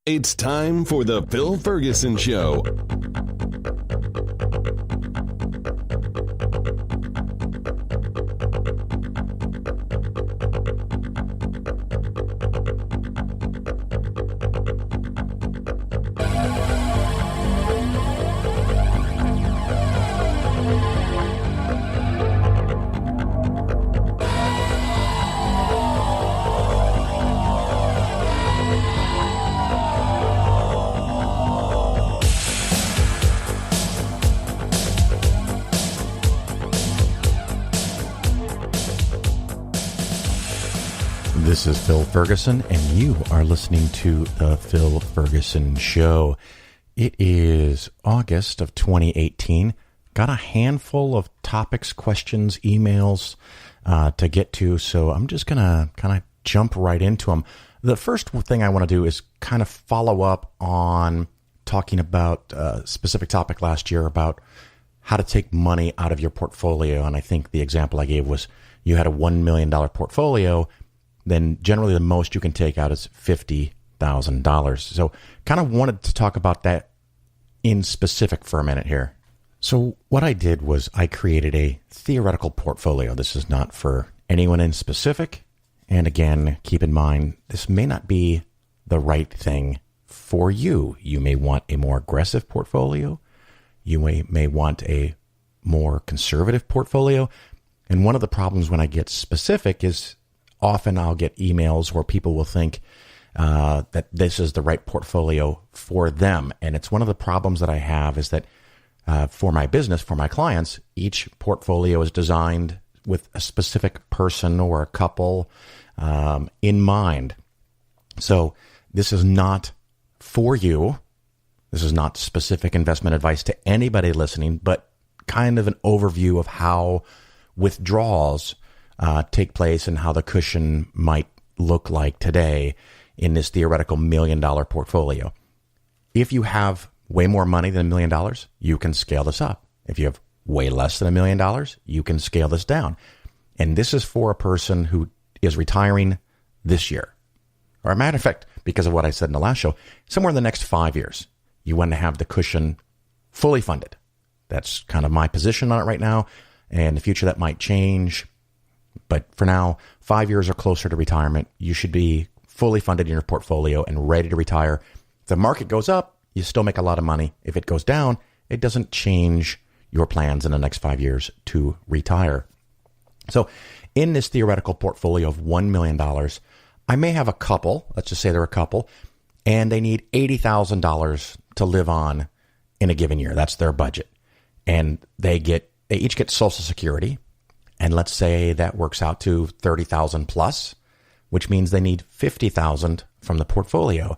It's time for the Phil Ferguson Show. This is Phil Ferguson, and you are listening to The Phil Ferguson Show. It is August of 2018. Got a handful of topics, questions, emails to get to, so I'm just going to kind of jump right into them. The first thing I want to do is kind of follow up on talking about a specific topic last year about how to take money out of your portfolio, and I think the example I gave was you had a $1 million portfolio, then generally the most you can take out is $50,000. So kind of wanted to talk about that in specific for a minute here. So what I did was I created a theoretical portfolio. This is not for anyone in specific. And again, keep in mind, this may not be the right thing for you. You may want a more aggressive portfolio. You may want a more conservative portfolio. And one of the problems when I get specific is often I'll get emails where people will think that this is the right portfolio for them. And it's one of the problems that I have is that for my business, for my clients, each portfolio is designed with a specific person or a couple in mind. So this is not for you. This is not specific investment advice to anybody listening, but kind of an overview of how withdrawals take place and how the cushion might look like today in this theoretical $1 million portfolio. If you have way more money than $1 million, you can scale this up. If you have way less than $1 million, you can scale this down. And this is for a person who is retiring this year. Or a matter of fact, because of what I said in the last show, somewhere in the next 5 years, you want to have the cushion fully funded. That's kind of my position on it right now. And in the future, that might change. But for now, 5 years or closer to retirement, you should be fully funded in your portfolio and ready to retire. If the market goes up, you still make a lot of money. If it goes down, it doesn't change your plans in the next 5 years to retire. So in this theoretical portfolio of $1 million, I may have a couple, let's just say they're a couple, and they need $80,000 to live on in a given year. That's their budget. And they each get Social Security. And let's say that works out to $30,000 plus, which means they need $50,000 from the portfolio.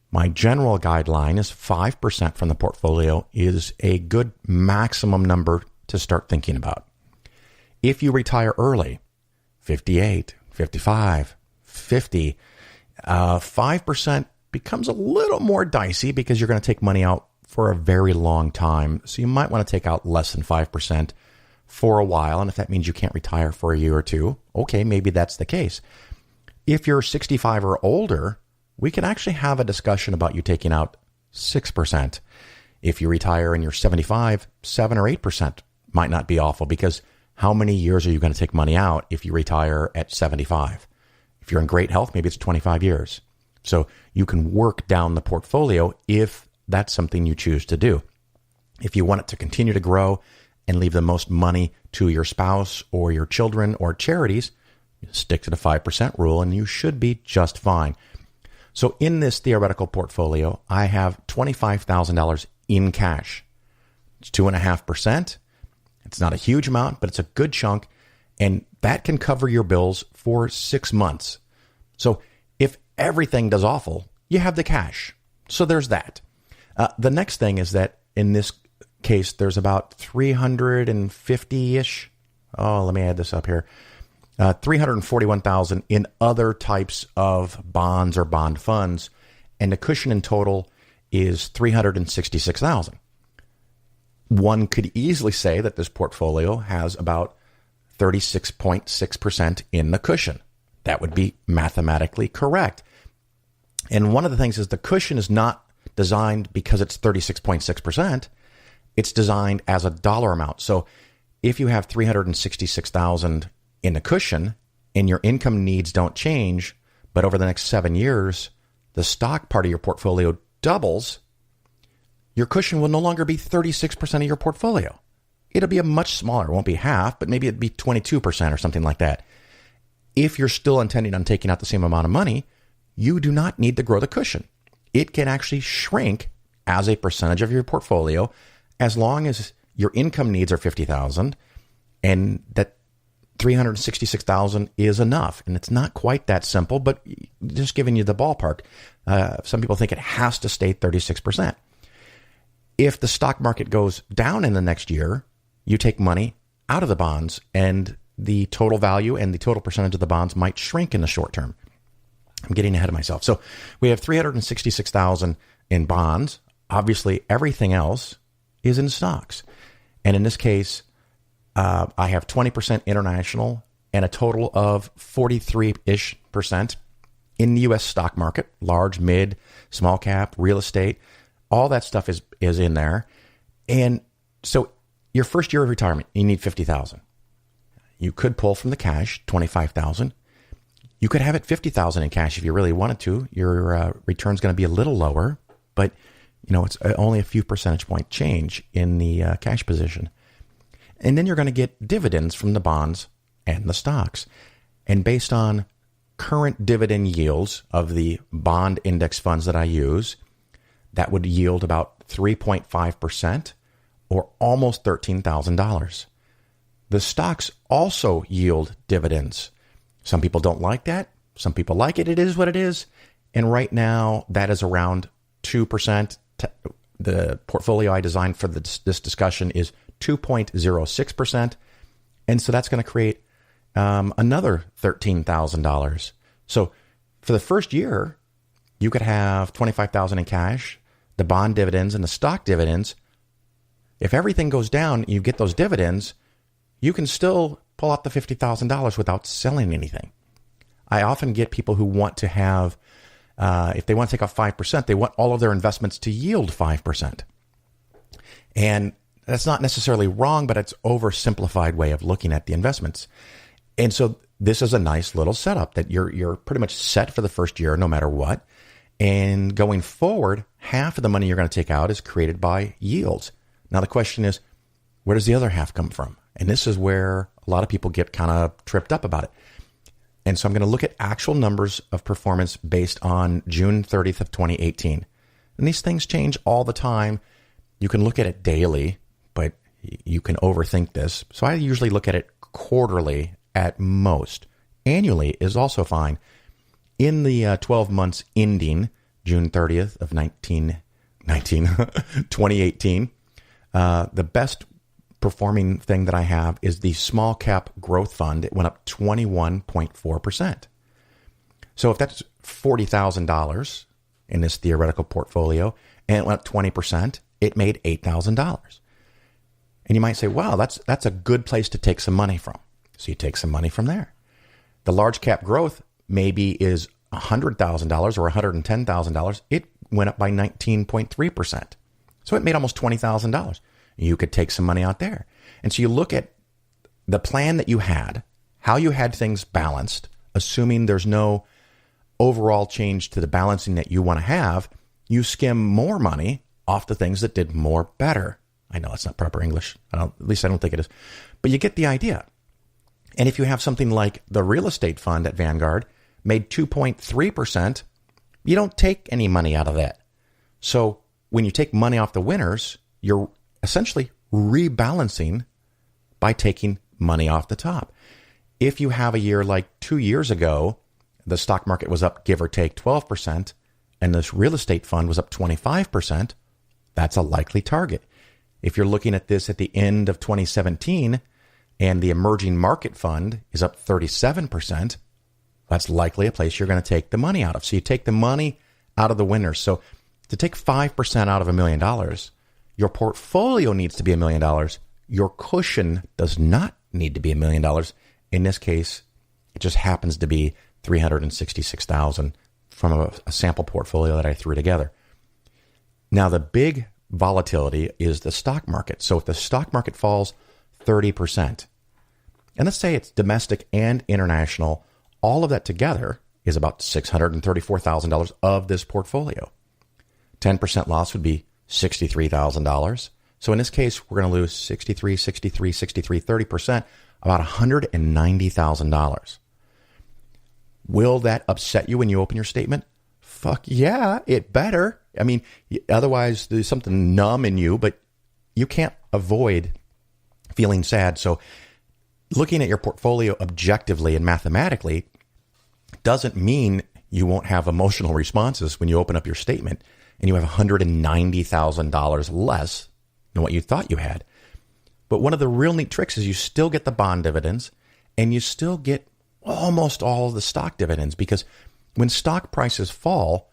My general guideline is 5% from the portfolio is a good maximum number to start thinking about. If you retire early, 58, 55, 50, 5% becomes a little more dicey because you're going to take money out for a very long time. So you might want to take out less than 5% for a while. And if that means you can't retire for a year or two, okay, maybe that's the case. If you're 65 or older, we can actually have a discussion about you taking out 6%. If you retire and you're 75, 7 or 8% might not be awful, because how many years are you going to take money out if you retire at 75? If you're in great health, maybe it's 25 years. So you can work down the portfolio if that's something you choose to do. If you want it to continue to grow and leave the most money to your spouse or your children or charities, stick to the 5% rule and you should be just fine. So in this theoretical portfolio, I have $25,000 in cash. It's 2.5%. It's not a huge amount, but it's a good chunk. And that can cover your bills for 6 months. So if everything does awful, you have the cash. So there's that. The next thing is that in this case, there's about 350-ish. Oh, let me add this up here. 341,000 in other types of bonds or bond funds. And the cushion in total is 366,000. One could easily say that this portfolio has about 36.6% in the cushion. That would be mathematically correct. And one of the things is the cushion is not designed because it's 36.6%. It's designed as a dollar amount. So if you have 366,000 in the cushion and your income needs don't change, but over the next 7 years, the stock part of your portfolio doubles, your cushion will no longer be 36% of your portfolio. It'll be a much smaller. It won't be half, but maybe it'd be 22% or something like that. If you're still intending on taking out the same amount of money, you do not need to grow the cushion. It can actually shrink as a percentage of your portfolio as long as your income needs are 50,000 and that 366,000 is enough. And it's not quite that simple, but just giving you the ballpark. Some people think it has to stay 36%. If the stock market goes down in the next year, you take money out of the bonds and the total value and the total percentage of the bonds might shrink in the short term. I'm getting ahead of myself. So we have 366,000 in bonds. Obviously, everything else is in stocks. And in this case, I have 20% international and a total of 43-ish% in the U.S. stock market, large, mid, small cap, real estate. All that stuff is in there. And so your first year of retirement, you need 50,000. You could pull from the cash, 25,000. You could have it 50,000 in cash if you really wanted to. Your return's going to be a little lower, but it's only a few percentage point change in the cash position. And then you're going to get dividends from the bonds and the stocks. And based on current dividend yields of the bond index funds that I use, that would yield about 3.5% or almost $13,000. The stocks also yield dividends. Some people don't like that. Some people like it. It is what it is. And right now, that is around 2%. The portfolio I designed for this discussion is 2.06%. And so that's going to create another $13,000. So for the first year, you could have 25,000 in cash, the bond dividends and the stock dividends. If everything goes down, you get those dividends, you can still pull out the $50,000 without selling anything. I often get people who want to have, if they want to take off 5%, they want all of their investments to yield 5%. And that's not necessarily wrong, but it's oversimplified way of looking at the investments. And so this is a nice little setup that you're pretty much set for the first year, no matter what. And going forward, half of the money you're going to take out is created by yields. Now, the question is, where does the other half come from? And this is where a lot of people get kind of tripped up about it. And so I'm going to look at actual numbers of performance based on June 30th of 2018. And these things change all the time. You can look at it daily, but you can overthink this. So I usually look at it quarterly at most. Annually is also fine. In the 12 months ending June 30th of 2018, the best performing thing that I have is the small cap growth fund. It went up 21.4%. So if that's $40,000 in this theoretical portfolio and it went up 20%, it made $8,000. And you might say, wow, that's a good place to take some money from. So you take some money from there. The large cap growth maybe is $100,000 or $110,000. It went up by 19.3%. So it made almost $20,000. You could take some money out there. And so you look at the plan that you had, how you had things balanced, assuming there's no overall change to the balancing that you want to have, you skim more money off the things that did more better. I know that's not proper English. At least I don't think it is. But you get the idea. And if you have something like the real estate fund at Vanguard made 2.3%, you don't take any money out of that. So when you take money off the winners, you're essentially rebalancing by taking money off the top. If you have a year like 2 years ago, the stock market was up, give or take 12%, and this real estate fund was up 25%, that's a likely target. If you're looking at this at the end of 2017 and the emerging market fund is up 37%, that's likely a place you're going to take the money out of. So you take the money out of the winners. So to take 5% out of $1 million, your portfolio needs to be $1 million. Your cushion does not need to be $1 million. In this case, it just happens to be $366,000 from a sample portfolio that I threw together. Now, the big volatility is the stock market. So if the stock market falls 30%, and let's say it's domestic and international, all of that together is about $634,000 of this portfolio. 10% loss would be $63,000. So in this case, we're going to lose 30%, about $190,000. Will that upset you when you open your statement? Fuck yeah, it better. I mean, otherwise there's something numb in you, but you can't avoid feeling sad. So looking at your portfolio objectively and mathematically doesn't mean you won't have emotional responses when you open up your statement and you have $190,000 less than what you thought you had. But one of the real neat tricks is you still get the bond dividends and you still get almost all of the stock dividends, because when stock prices fall,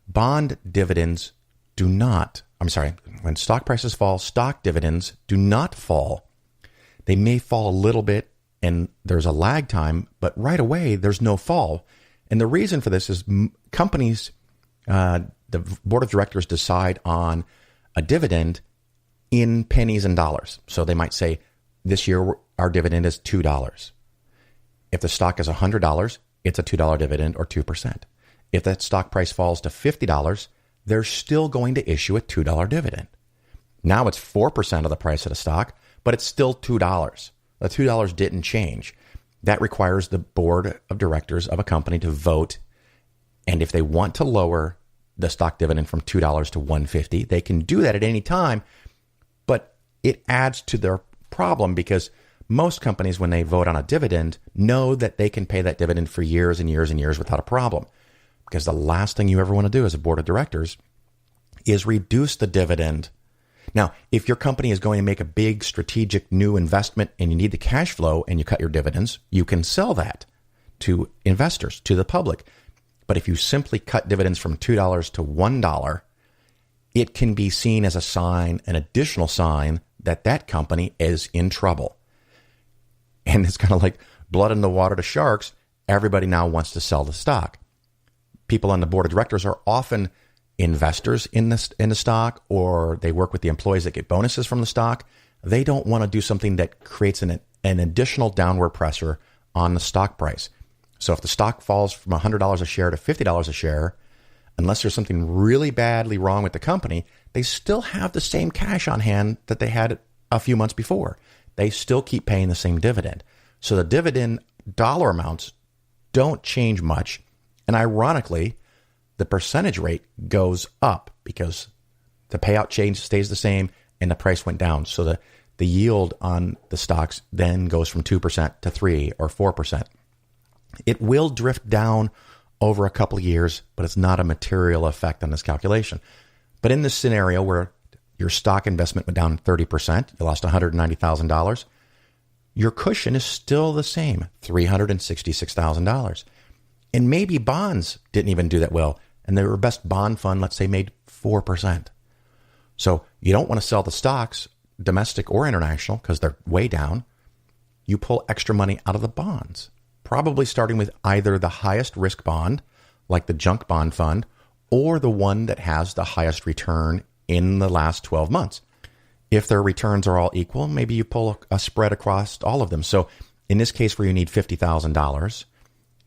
bond dividends do not, when stock prices fall, stock dividends do not fall. They may fall a little bit and there's a lag time, but right away there's no fall. And the reason for this is companies, the board of directors decide on a dividend in pennies and dollars. So they might say, this year our dividend is $2. If the stock is $100, it's a $2 dividend or 2%. If that stock price falls to $50, they're still going to issue a $2 dividend. Now it's 4% of the price of the stock, but it's still $2. The $2 didn't change. That requires the board of directors of a company to vote. And if they want to lower the stock dividend from $2 to $1.50, they can do that at any time. But it adds to their problem, because most companies, when they vote on a dividend, know that they can pay that dividend for years and years and years without a problem. Because the last thing you ever want to do as a board of directors is reduce the dividend. Now, if your company is going to make a big strategic new investment and you need the cash flow and you cut your dividends, you can sell that to investors, to the public. But if you simply cut dividends from $2 to $1, it can be seen as a sign, an additional sign, that that company is in trouble. And it's kind of like blood in the water to sharks. Everybody now wants to sell the stock. People on the board of directors are often investors in the stock, or they work with the employees that get bonuses from the stock. They don't want to do something that creates an additional downward pressure on the stock price. So if the stock falls from $100 a share to $50 a share, unless there's something really badly wrong with the company, they still have the same cash on hand that they had a few months before. They still keep paying the same dividend. So the dividend dollar amounts don't change much. And ironically, the percentage rate goes up because the payout change stays the same and the price went down. So the yield on the stocks then goes from 2% to 3 or 4%. It will drift down over a couple of years, but it's not a material effect on this calculation. But in this scenario where your stock investment went down 30%, you lost $190,000, your cushion is still the same, $366,000. And maybe bonds didn't even do that well, and their best bond fund, let's say, made 4%. So you don't want to sell the stocks, domestic or international, because they're way down. You pull extra money out of the bonds, probably starting with either the highest risk bond, like the junk bond fund, or the one that has the highest return in the last 12 months. If their returns are all equal, maybe you pull a spread across all of them. So in this case where you need $50,000,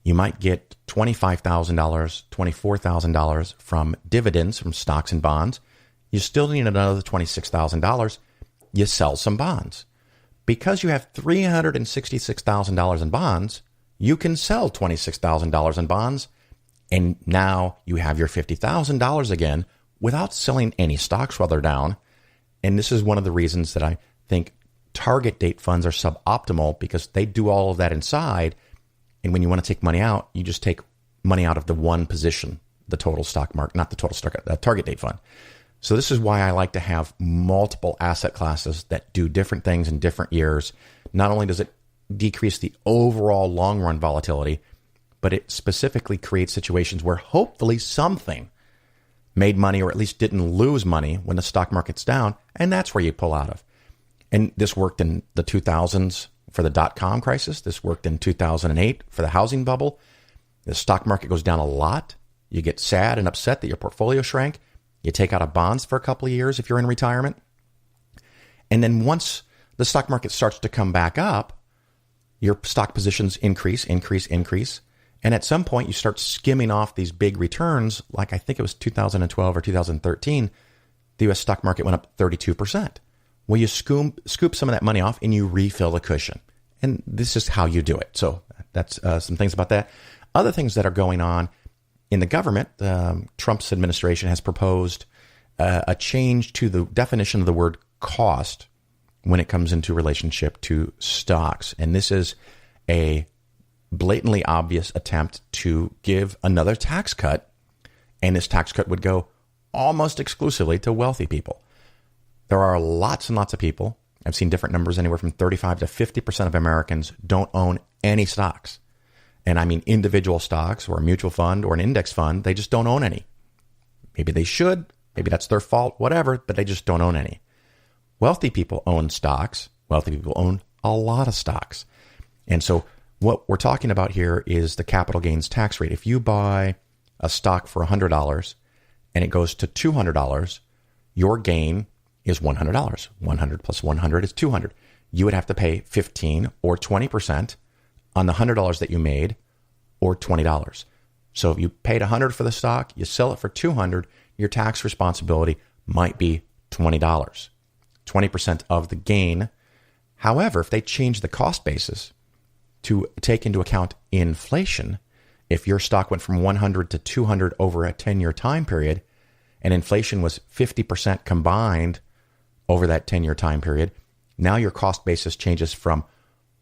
you might get $25,000, $24,000 from dividends from stocks and bonds. You still need another $26,000. You sell some bonds. Because you have $366,000 in bonds, you can sell $26,000 in bonds, and now you have your $50,000 again without selling any stocks while they're down. And this is one of the reasons that I think target date funds are suboptimal, because they do all of that inside. And when you want to take money out, you just take money out of the one position, the total stock market, not the total stock, the target date fund. So this is why I like to have multiple asset classes that do different things in different years. Not only does it decrease the overall long run volatility, but it specifically creates situations where hopefully something made money, or at least didn't lose money when the stock market's down. And that's where you pull out of. And this worked in the 2000s for the dot-com crisis. This worked in 2008 for the housing bubble. The stock market goes down a lot. You get sad and upset that your portfolio shrank. You take out a bonds for a couple of years if you're in retirement. And then once the stock market starts to come back up, your stock positions increase. And at some point, you start skimming off these big returns. Like I think it was 2012 or 2013, the U.S. stock market went up 32%. Well, you scoop some of that money off and you refill the cushion. And this is how you do it. So that's some things about that. Other things that are going on in the government, Trump's administration has proposed a change to the definition of the word cost when it comes into relationship to stocks. And this is a blatantly obvious attempt to give another tax cut. And this tax cut would go almost exclusively to wealthy people. There are lots and lots of people. I've seen different numbers, anywhere from 35 to 50% of Americans don't own any stocks. And I mean individual stocks or a mutual fund or an index fund. They just don't own any. Maybe they should. Maybe that's their fault, whatever, but they just don't own any. Wealthy people own stocks. Wealthy people own a lot of stocks. And so what we're talking about here is the capital gains tax rate. If you buy a stock for $100 and it goes to $200, your gain is $100. 100 plus 100 is 200. You would have to pay 15 or 20% on the $100 that you made, or $20. So if you paid $100 for the stock, you sell it for $200, your tax responsibility might be $20. 20% of the gain. However, if they change the cost basis to take into account inflation, if your stock went from 100 to 200 over a 10-year time period, and inflation was 50% combined over that 10-year time period, now your cost basis changes from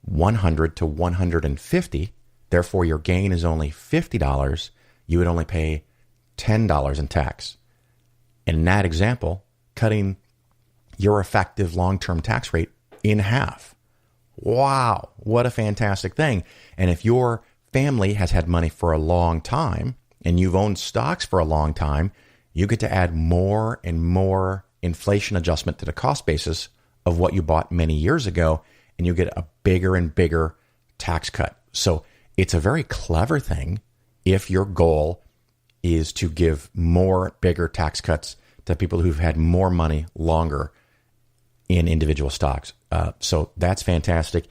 100 to 150. Therefore, your gain is only $50. You would only pay $10 in tax. In that example, cutting your effective long-term tax rate in half. Wow, what a fantastic thing. And if your family has had money for a long time and you've owned stocks for a long time, you get to add more and more inflation adjustment to the cost basis of what you bought many years ago, and you get a bigger and bigger tax cut. So it's a very clever thing if your goal is to give more bigger tax cuts to people who've had more money longer in individual stocks. So that's fantastic.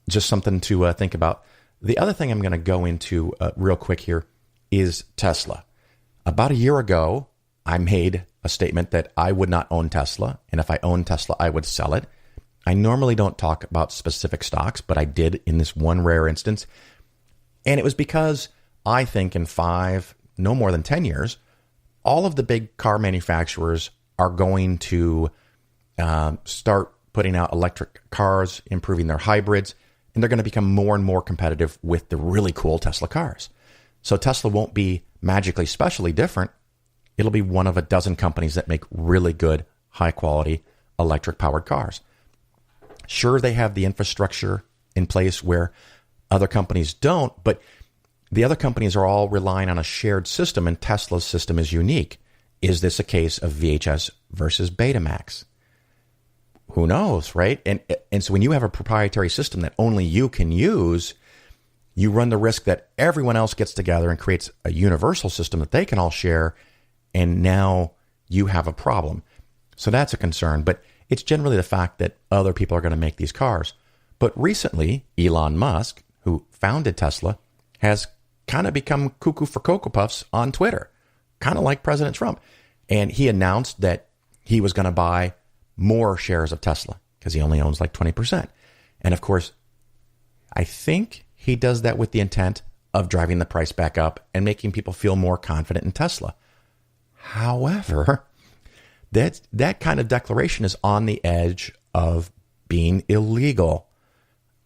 Just something to think about. The other thing I'm going to go into real quick here is Tesla. About a year ago, I made a statement that I would not own Tesla, and if I owned Tesla, I would sell it. I normally don't talk about specific stocks, but I did in this one rare instance. And it was because I think in 5, no more than 10 years, all of the big car manufacturers are going to start putting out electric cars, improving their hybrids, and they're going to become more and more competitive with the really cool Tesla cars. So Tesla won't be magically specially different. It'll be one of a dozen companies that make really good, high-quality electric-powered cars. Sure, they have the infrastructure in place where other companies don't, but the other companies are all relying on a shared system, and Tesla's system is unique. Is this a case of VHS versus Betamax? Who knows, right? And so when you have a proprietary system that only you can use, you run the risk that everyone else gets together and creates a universal system that they can all share, and now you have a problem. So that's a concern, but it's generally the fact that other people are going to make these cars. But recently, Elon Musk, who founded Tesla, has kind of become cuckoo for Cocoa Puffs on Twitter, kind of like President Trump. And he announced that he was going to buy more shares of Tesla because he only owns like 20%. And of course, I think he does that with the intent of driving the price back up and making people feel more confident in Tesla. However, that kind of declaration is on the edge of being illegal.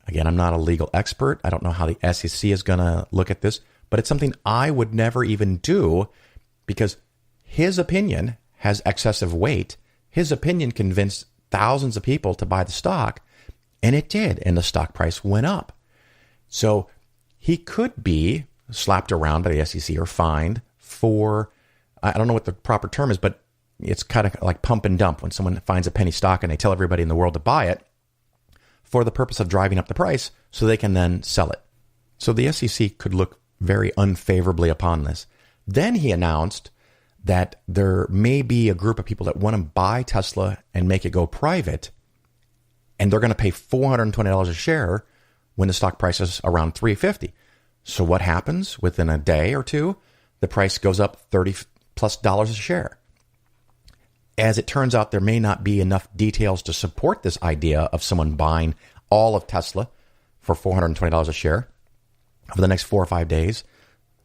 Again, I'm not a legal expert. I don't know how the SEC is going to look at this, but it's something I would never even do because his opinion has excessive weight. His opinion convinced thousands of people to buy the stock, and it did, and the stock price went up. So he could be slapped around by the SEC or fined for, I don't know what the proper term is, but it's kind of like pump and dump when someone finds a penny stock and they tell everybody in the world to buy it for the purpose of driving up the price so they can then sell it. So the SEC could look very unfavorably upon this. Then he announced that there may be a group of people that want to buy Tesla and make it go private, and they're going to pay $420 a share when the stock price is around $350. So what happens? Within a day or two, the price goes up $30+ a share. As it turns out, there may not be enough details to support this idea of someone buying all of Tesla for $420 a share. Over the next 4 or 5 days,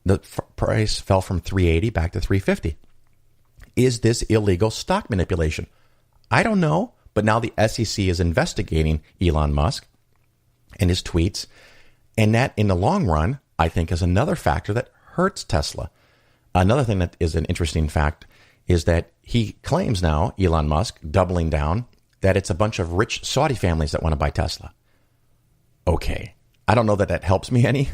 the price fell from $380 back to $350. Is this illegal stock manipulation? I don't know, but now the SEC is investigating Elon Musk and his tweets, and that in the long run, I think, is another factor that hurts Tesla. Another thing that is an interesting fact is that he claims now, Elon Musk, doubling down, that it's a bunch of rich Saudi families that want to buy Tesla. Okay, I don't know that that helps me any.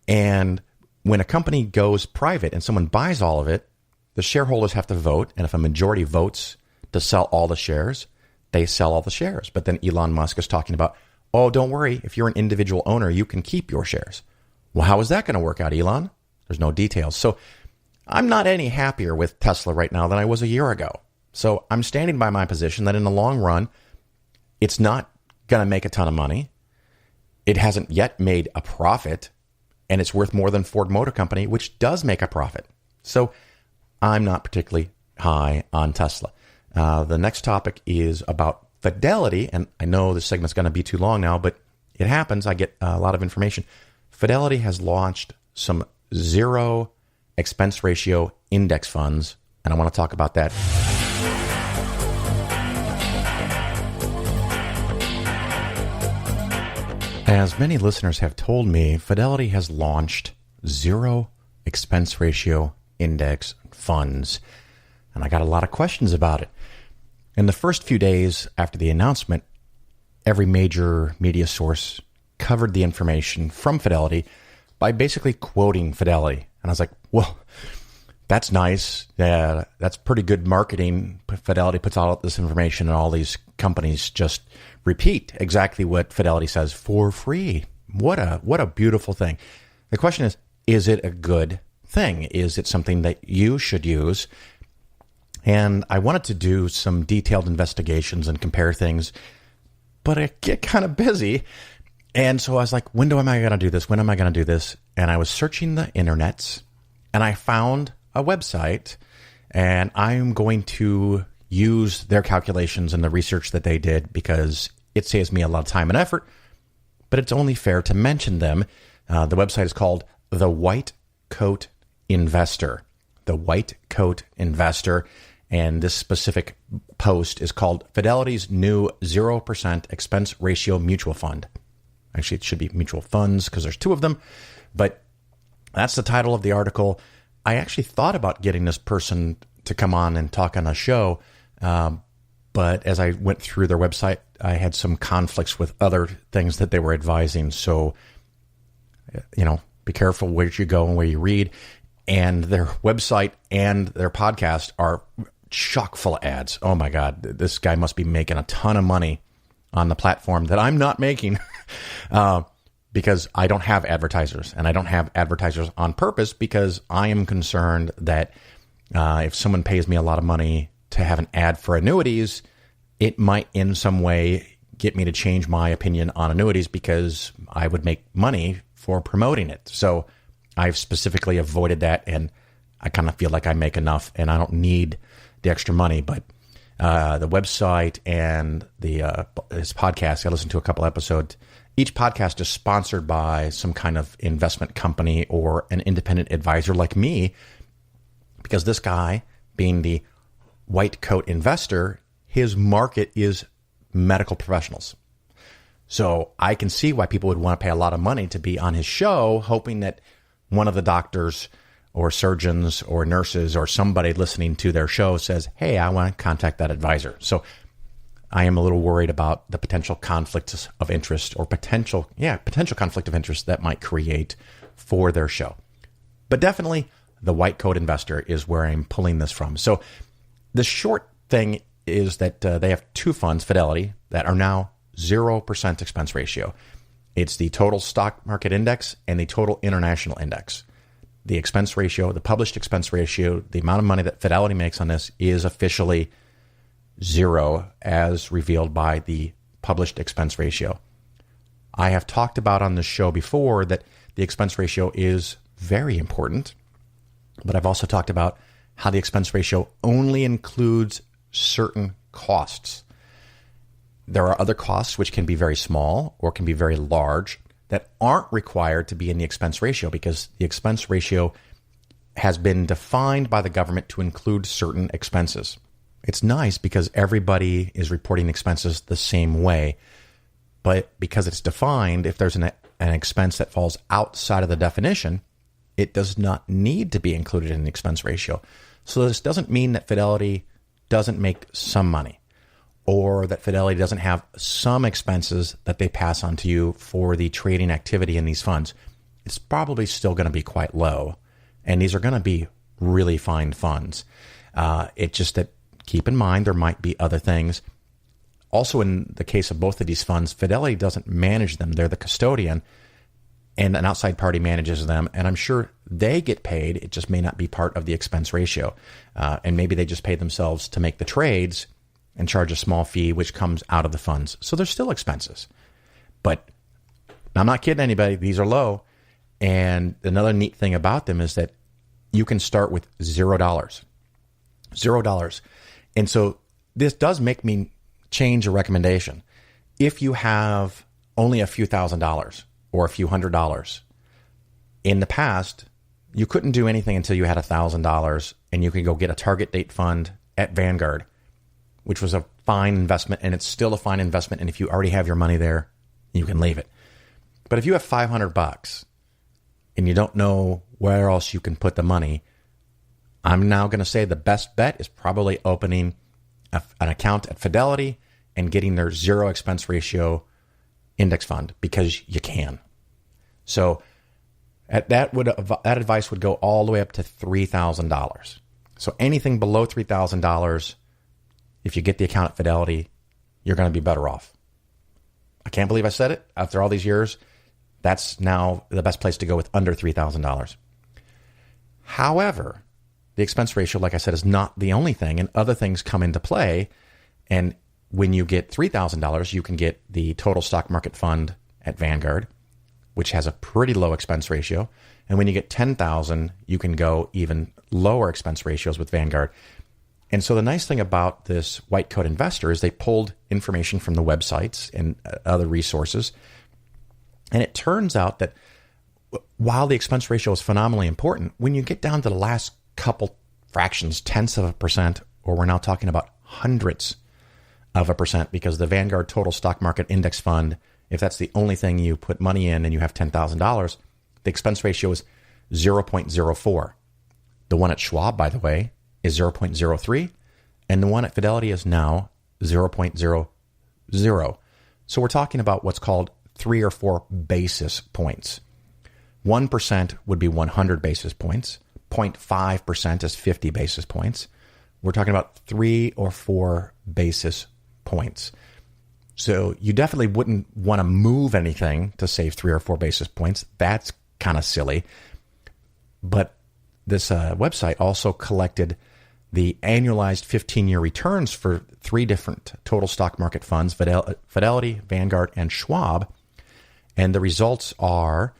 And when a company goes private and someone buys all of it, the shareholders have to vote. And if a majority votes to sell all the shares, they sell all the shares. But then Elon Musk is talking about, oh, don't worry, if you're an individual owner, you can keep your shares. Well, how is that going to work out, Elon? There's no details. So I'm not any happier with Tesla right now than I was a year ago. So I'm standing by my position that in the long run, it's not going to make a ton of money. It hasn't yet made a profit, and it's worth more than Ford Motor Company, which does make a profit. So I'm not particularly high on Tesla. The next topic is about Fidelity, and I know this segment's going to be too long now, but it happens. I get a lot of information. Fidelity has launched some zero expense ratio index funds, and I want to talk about that. As many listeners have told me, Fidelity has launched zero expense ratio index funds, and I got a lot of questions about it. In the first few days after the announcement, every major media source covered the information from Fidelity by basically quoting Fidelity. And I was like, well, that's nice. Yeah, that's pretty good marketing. Fidelity puts out this information and all these companies just repeat exactly what Fidelity says for free. What a beautiful thing. The question is it a good thing? Is it something that you should use? And I wanted to do some detailed investigations and compare things, but I get kind of busy. And so I was like, when am I going to do this? When am I going to do this? And I was searching the internets, and I found a website, and I'm going to use their calculations and the research that they did because it saves me a lot of time and effort, but it's only fair to mention them. The website is called The White Coat Investor. The White Coat Investor. And this specific post is called Fidelity's New 0% Expense Ratio Mutual Fund. Actually, it should be mutual funds because there's two of them, but that's the title of the article. I actually thought about getting this person to come on and talk on a show, but as I went through their website, I had some conflicts with other things that they were advising. So, be careful where you go and where you read. And their website and their podcast are chock full of ads. Oh my God, this guy must be making a ton of money on the platform that I'm not making because I don't have advertisers, and I don't have advertisers on purpose because I am concerned that if someone pays me a lot of money to have an ad for annuities, it might in some way get me to change my opinion on annuities because I would make money for promoting it. So I've specifically avoided that, and I kind of feel like I make enough and I don't need the extra money. But the website and his podcast, I listened to a couple episodes. Each podcast is sponsored by some kind of investment company or an independent advisor like me, because this guy, being the white coat investor, his market is medical professionals. So I can see why people would want to pay a lot of money to be on his show, hoping that one of the doctors or surgeons or nurses or somebody listening to their show says, hey, I want to contact that advisor. So I am a little worried about the potential conflicts of interest or potential conflict of interest that might create for their show. But definitely the white coat investor is where I'm pulling this from. So the short thing is that they have two funds, Fidelity, that are now 0% expense ratio. It's the total stock market index and the total international index. the expense ratio, the published expense ratio, the amount of money that Fidelity makes on this is officially zero as revealed by the published expense ratio. I have talked about on the show before that the expense ratio is very important, but I've also talked about how the expense ratio only includes certain costs. There are other costs which can be very small or can be very large that aren't required to be in the expense ratio because the expense ratio has been defined by the government to include certain expenses. It's nice because everybody is reporting expenses the same way, but because it's defined, if there's an expense that falls outside of the definition, it does not need to be included in the expense ratio. So this doesn't mean that Fidelity doesn't make some money or that Fidelity doesn't have some expenses that they pass on to you for the trading activity in these funds. It's probably still going to be quite low, and these are going to be really fine funds. It's just that keep in mind there might be other things. Also, in the case of both of these funds, Fidelity doesn't manage them. They're the custodian, and an outside party manages them. And I'm sure they get paid. It just may not be part of the expense ratio. And maybe they just pay themselves to make the trades and charge a small fee, which comes out of the funds. So there's still expenses. But I'm not kidding anybody. These are low. And another neat thing about them is that you can start with $0. $0. And so this does make me change a recommendation. If you have only a few $1,000s or a few $100s, in the past, you couldn't do anything until you had $1,000 and you could go get a target date fund at Vanguard, which was a fine investment, and it's still a fine investment. And if you already have your money there, you can leave it. But if you have $500 and you don't know where else you can put the money, I'm now going to say the best bet is probably opening an account at Fidelity and getting their zero expense ratio index fund because you can. So that advice would go all the way up to $3,000. So anything below $3,000, if you get the account at Fidelity, you're going to be better off. I can't believe I said it. After all these years, that's now the best place to go with under $3,000. However, the expense ratio, like I said, is not the only thing, and other things come into play. And when you get $3,000, you can get the total stock market fund at Vanguard, which has a pretty low expense ratio. And when you get $10,000, you can go even lower expense ratios with Vanguard. And so the nice thing about this white coat investor is they pulled information from the websites and other resources. And it turns out that while the expense ratio is phenomenally important, when you get down to the last couple fractions, tenths of a percent, or we're now talking about hundredths of a percent, because the Vanguard Total Stock Market Index Fund, if that's the only thing you put money in and you have $10,000, the expense ratio is 0.04. The one at Schwab, by the way, is 0.03, and the one at Fidelity is now 0.00. So we're talking about what's called 3 or 4 basis points. 1% would be 100 basis points. 0.5% is 50 basis points. We're talking about 3 or 4 basis points. So you definitely wouldn't want to move anything to save 3 or 4 basis points. That's kind of silly. But this website also collected the annualized 15-year returns for 3 different total stock market funds, Fidelity, Vanguard, and Schwab. And the results are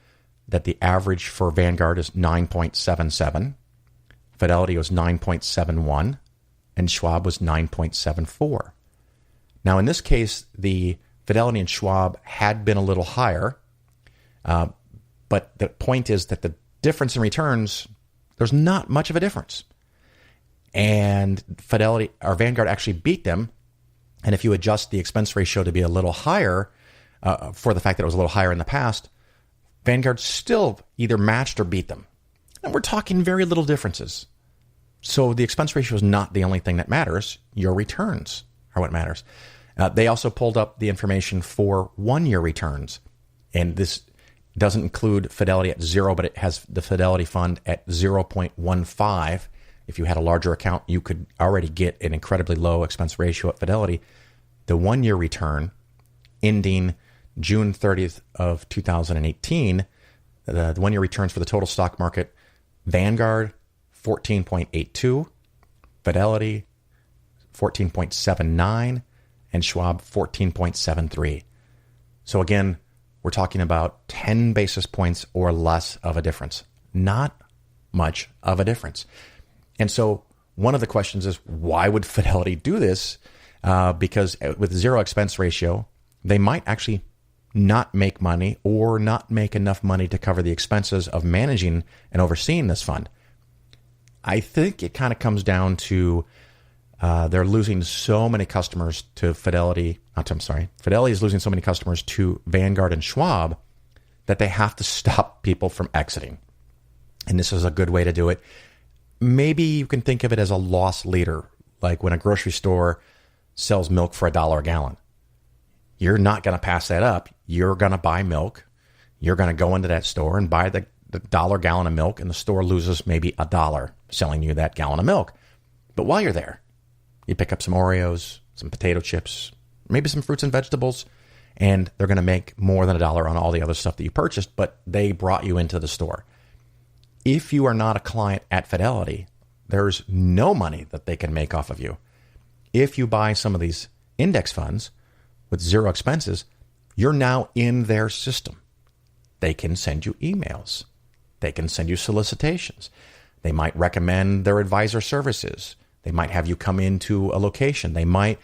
that the average for Vanguard is 9.77, Fidelity was 9.71, and Schwab was 9.74. Now, in this case, the Fidelity and Schwab had been a little higher, but the point is that the difference in returns, there's not much of a difference. And Fidelity or Vanguard actually beat them. And if you adjust the expense ratio to be a little higher, for the fact that it was a little higher in the past, Vanguard still either matched or beat them. And we're talking very little differences. So the expense ratio is not the only thing that matters. Your returns are what matters. They also pulled up the information for 1-year returns. And this doesn't include Fidelity at 0, but it has the Fidelity fund at 0.15. If you had a larger account, you could already get an incredibly low expense ratio at Fidelity. The 1-year return ending June 30th of 2018, the 1-year returns for the total stock market Vanguard, 14.82, Fidelity, 14.79, and Schwab, 14.73. So again, we're talking about 10 basis points or less of a difference. Not much of a difference. And so one of the questions is, why would Fidelity do this? Because with zero expense ratio, they might actually not make money or not make enough money to cover the expenses of managing and overseeing this fund. I think it kind of comes down to they're losing so many customers to Fidelity. Fidelity is losing so many customers to Vanguard and Schwab that they have to stop people from exiting. And this is a good way to do it. Maybe you can think of it as a loss leader, like when a grocery store sells milk for $1 a gallon. You're not going to pass that up. You're going to buy milk. You're going to go into that store and buy the $1 gallon of milk, and the store loses maybe $1 selling you that gallon of milk. But while you're there, you pick up some Oreos, some potato chips, maybe some fruits and vegetables, and they're going to make more than $1 on all the other stuff that you purchased, but they brought you into the store. If you are not a client at Fidelity, there's no money that they can make off of you. If you buy some of these index funds with zero expenses, you're now in their system. They can send you emails. They can send you solicitations. They might recommend their advisor services. They might have you come into a location. They might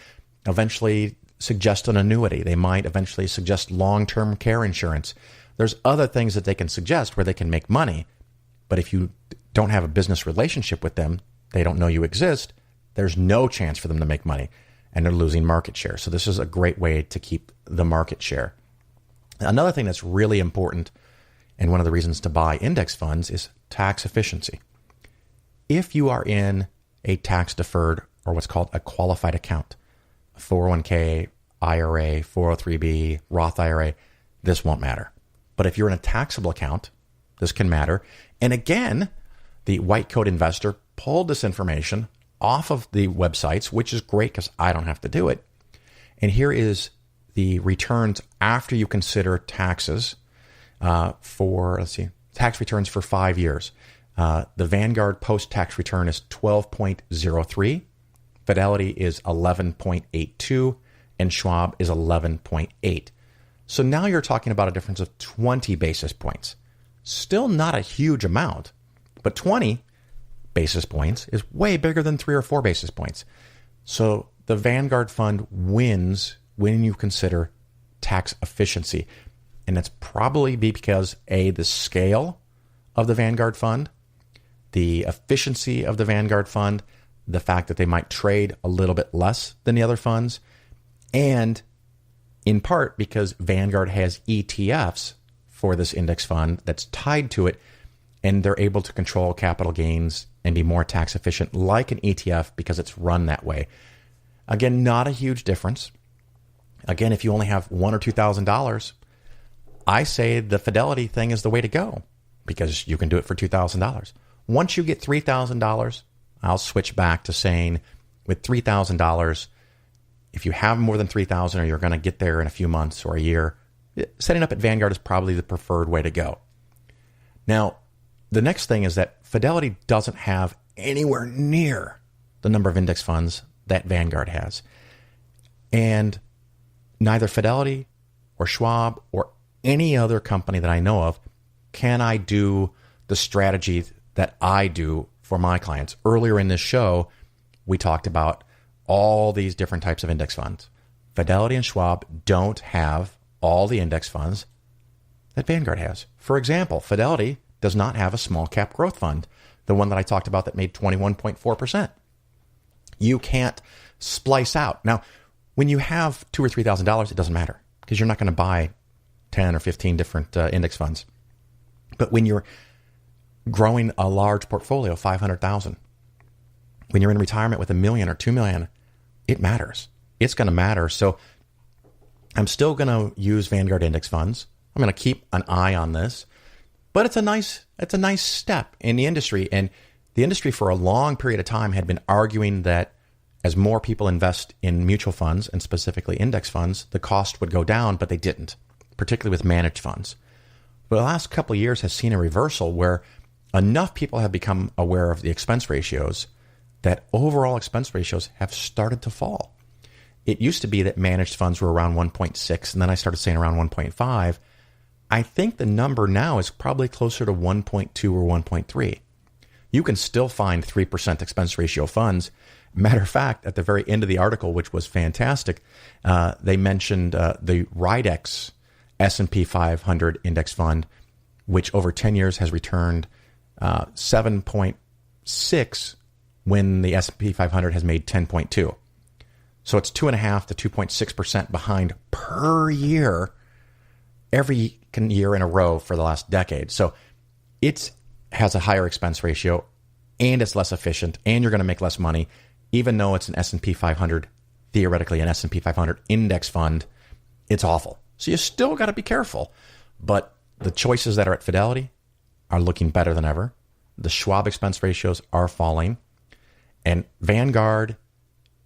eventually suggest an annuity. They might eventually suggest long-term care insurance. There's other things that they can suggest where they can make money. But if you don't have a business relationship with them, they don't know you exist, there's no chance for them to make money, and they're losing market share. So this is a great way to keep the market share. Another thing that's really important, and one of the reasons to buy index funds, is tax efficiency. If you are in a tax-deferred, or what's called a qualified account, a 401k, IRA, 403b, Roth IRA, this won't matter. But if you're in a taxable account, this can matter. And again, the white coat investor pulled this information off of the websites, which is great because I don't have to do it. And here is the returns after you consider taxes tax returns for 5 years. The Vanguard post-tax return is 12.03. Fidelity is 11.82. And Schwab is 11.8. So now you're talking about a difference of 20 basis points. Still not a huge amount, but 20 basis points is way bigger than 3 or 4 basis points. So the Vanguard fund wins when you consider tax efficiency. And that's probably because A, the scale of the Vanguard fund, the efficiency of the Vanguard fund, the fact that they might trade a little bit less than the other funds, and in part because Vanguard has ETFs for this index fund that's tied to it, and they're able to control capital gains and be more tax efficient like an ETF because it's run that way. Again, not a huge difference. Again, if you only have $1,000 or $2,000, I say the Fidelity thing is the way to go because you can do it for $2,000. Once you get $3,000, I'll switch back to saying with $3,000, if you have more than $3,000 or you're going to get there in a few months or a year, setting up at Vanguard is probably the preferred way to go. Now, the next thing is that Fidelity doesn't have anywhere near the number of index funds that Vanguard has. And neither Fidelity or Schwab or any other company that I know of can I do the strategy that I do for my clients. Earlier in this show, we talked about all these different types of index funds. Fidelity and Schwab don't have all the index funds that Vanguard has. For example, Fidelity does not have a small cap growth fund, the one that I talked about that made 21.4%. You can't splice out. Now, when you have $2,000 or $3,000, it doesn't matter because you're not going to buy 10 or 15 different index funds. But when you're growing a large portfolio, 500,000, when you're in retirement with $1 million or $2 million, it matters. It's going to matter. So I'm still going to use Vanguard index funds. I'm going to keep an eye on this, but it's a nice step in the industry. And the industry for a long period of time had been arguing that as more people invest in mutual funds and specifically index funds, the cost would go down, but they didn't, particularly with managed funds. But the last couple of years has seen a reversal where enough people have become aware of the expense ratios that overall expense ratios have started to fall. It used to be that managed funds were around 1.6, and then I started saying around 1.5. I think the number now is probably closer to 1.2 or 1.3. You can still find 3% expense ratio funds. Matter of fact, at the very end of the article, which was fantastic, they mentioned the Ridex S&P 500 index fund, which over 10 years has returned 7.6 when the S&P 500 has made 10.2. So it's 2.5 to 2.6% behind per year, every year in a row for the last decade. So it has a higher expense ratio, and it's less efficient, and you're going to make less money, even though it's an S&P 500, theoretically an S&P 500 index fund. It's awful. So you still got to be careful. But the choices that are at Fidelity are looking better than ever. The Schwab expense ratios are falling. And Vanguard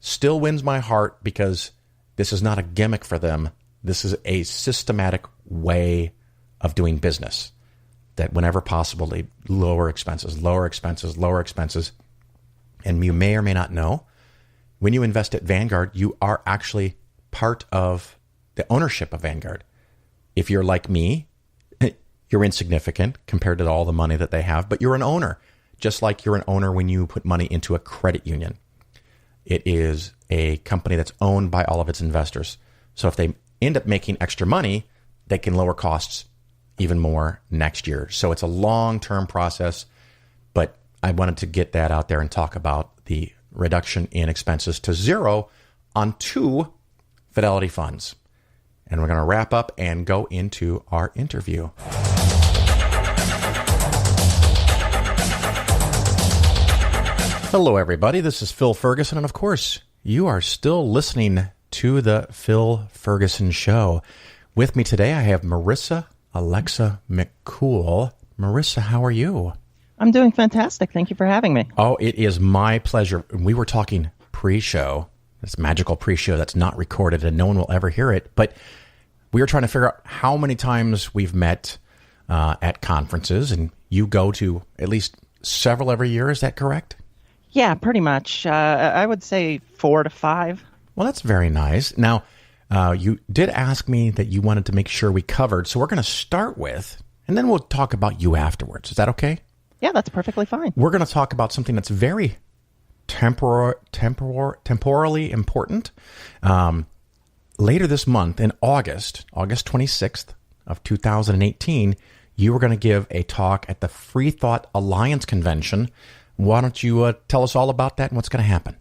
still wins my heart because this is not a gimmick for them. This is a systematic way of doing business, that whenever possible, they lower expenses. And you may or may not know, when you invest at Vanguard, you are actually part of the ownership of Vanguard. If you're like me, you're insignificant compared to all the money that they have, but you're an owner, just like you're an owner when you put money into a credit union. It is a company that's owned by all of its investors. So if they end up making extra money, they can lower costs even more next year. So it's a long-term process, but I wanted to get that out there and talk about the reduction in expenses to zero on 2 Fidelity funds. And we're going to wrap up and go into our interview. Hello, everybody. This is Phil Ferguson, and of course, you are still listening to the Phil Ferguson Show. With me today, I have Marissa Alexa McCool. Marissa, how are you? I'm doing fantastic. Thank you for having me. Oh, it is my pleasure. We were talking pre-show, this magical pre-show that's not recorded and no one will ever hear it, but we were trying to figure out how many times we've met at conferences, and you go to at least several every year. Is that correct? Yeah, pretty much. I would say 4 to 5. Well, that's very nice. Now, you did ask me that you wanted to make sure we covered, so we're going to start with, and then we'll talk about you afterwards. Is that okay? Yeah, that's perfectly fine. We're going to talk about something that's very temporally important. Later this month, in August 26th of 2018, you were going to give a talk at the FreeThought Alliance Convention. Why don't you tell us all about that and what's going to happen?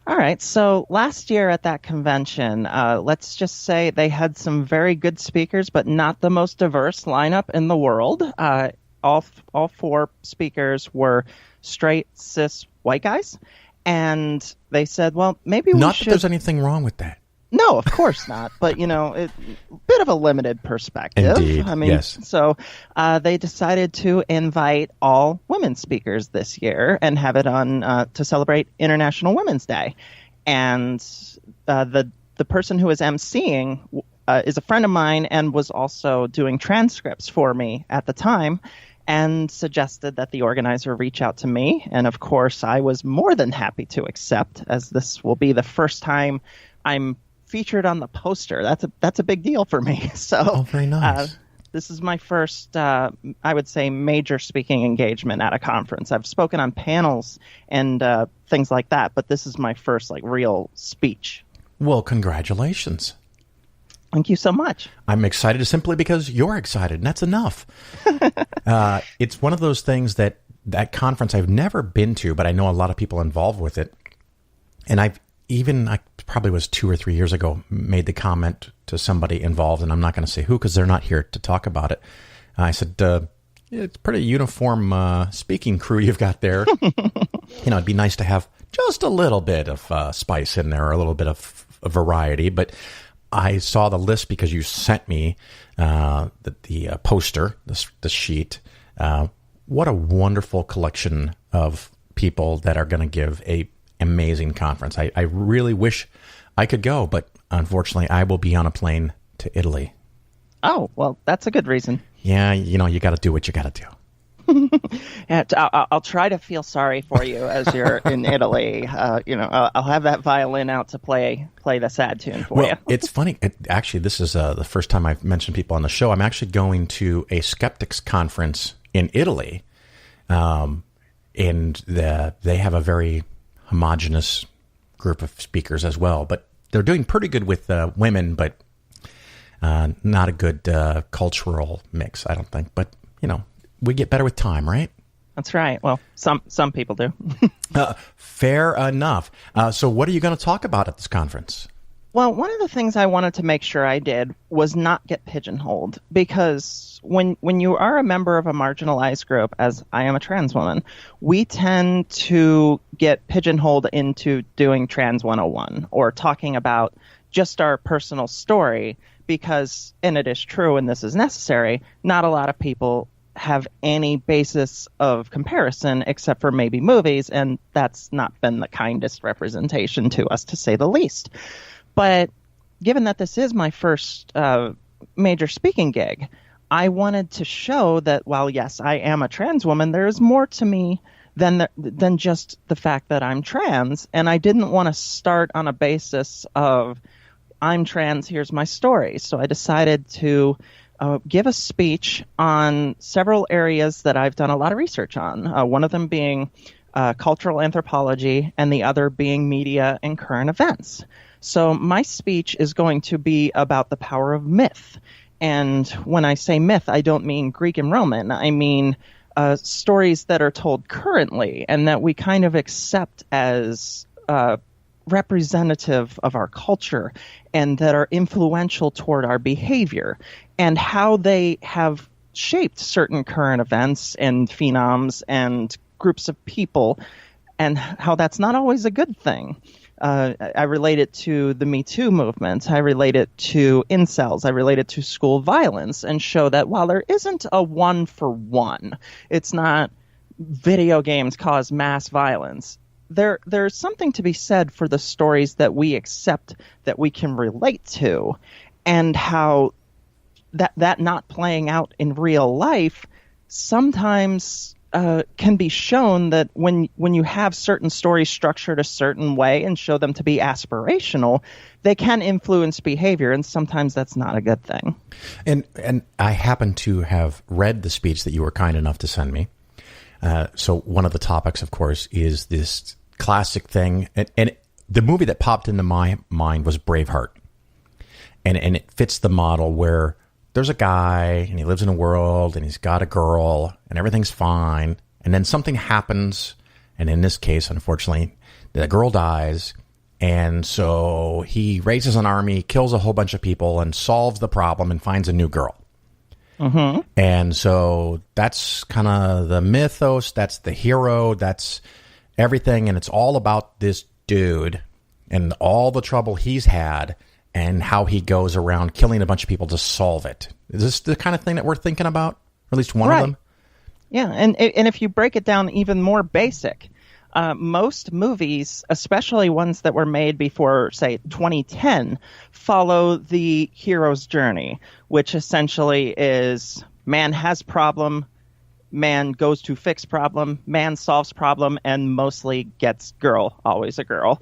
All right. So last year at that convention, let's just say they had some very good speakers, but not the most diverse lineup in the world. All 4 speakers were straight, cis, white guys. And they said, well, maybe we should... Not that there's anything wrong with that. No, of course not. But, a bit of a limited perspective. Indeed, yes. So they decided to invite all women speakers this year and have it on to celebrate International Women's Day. And the person who was emceeing is a friend of mine and was also doing transcripts for me at the time, and suggested that the organizer reach out to me. And, of course, I was more than happy to accept, as this will be the first time I'm featured on the poster. That's a big deal for me. So very nice. This is my first, I would say, major speaking engagement at a conference. I've spoken on panels and things like that, but this is my first real speech. Well, congratulations. Thank you so much. I'm excited simply because you're excited, and that's enough. It's one of those things that conference I've never been to, but I know a lot of people involved with it. And I probably was 2 or 3 years ago, made the comment to somebody involved, and I'm not going to say who because they're not here to talk about it. I said, it's pretty uniform speaking crew you've got there. It'd be nice to have just a little bit of spice in there, or a little bit of variety. But I saw the list because you sent me the poster, the sheet. What a wonderful collection of people that are going to give a amazing conference. I really wish I could go, but unfortunately I will be on a plane to Italy. Oh, well, that's a good reason. Yeah, you got to do what you got to do. I'll try to feel sorry for you as you're in Italy. I'll have that violin out to play the sad tune for you. It's funny. Actually, this is the first time I've mentioned people on the show. I'm actually going to a skeptics conference in Italy, and they have a very homogenous group of speakers as well. But they're doing pretty good with women, but not a good cultural mix, I don't think. But, we get better with time, right? That's right. Well, some people do. Fair enough. So what are you going to talk about at this conference? Well, one of the things I wanted to make sure I did was not get pigeonholed, because when you are a member of a marginalized group, as I am a trans woman, we tend to get pigeonholed into doing Trans 101 or talking about just our personal story because, and it is true and this is necessary, not a lot of people have any basis of comparison except for maybe movies, and that's not been the kindest representation to us, to say the least. But given that this is my first major speaking gig, I wanted to show that while, yes, I am a trans woman, there is more to me than just the fact that I'm trans. And I didn't want to start on a basis of, I'm trans, here's my story. So I decided to give a speech on several areas that I've done a lot of research on, one of them being cultural anthropology and the other being media and current events. So my speech is going to be about the power of myth. And when I say myth, I don't mean Greek and Roman. I mean stories that are told currently and that we kind of accept as representative of our culture and that are influential toward our behavior, and how they have shaped certain current events and phenoms and groups of people, and how that's not always a good thing. I relate it to the Me Too movement. I relate it to incels. I relate it to school violence, and show that while there isn't a one-for-one, it's not video games cause mass violence, there's something to be said for the stories that we accept that we can relate to, and how that not playing out in real life sometimes can be shown that when you have certain stories structured a certain way and show them to be aspirational, they can influence behavior, and sometimes that's not a good thing. And I happen to have read the speech that you were kind enough to send me. So one of the topics, of course, is this classic thing. And the movie that popped into my mind was Braveheart. And it fits the model where there's a guy and he lives in a world and he's got a girl and everything's fine. And then something happens. And in this case, unfortunately, the girl dies. And so he raises an army, kills a whole bunch of people, and solves the problem and finds a new girl. Mm-hmm. And so that's kind of the mythos. That's the hero. That's everything. And it's all about this dude and all the trouble he's had and how he goes around killing a bunch of people to solve it. Is this the kind of thing that we're thinking about? Or at least one of them? Yeah. And if you break it down even more basic, most movies, especially ones that were made before, say, 2010, follow the hero's journey, which essentially is man has problem, man goes to fix problem, man solves problem, and mostly gets girl, always a girl.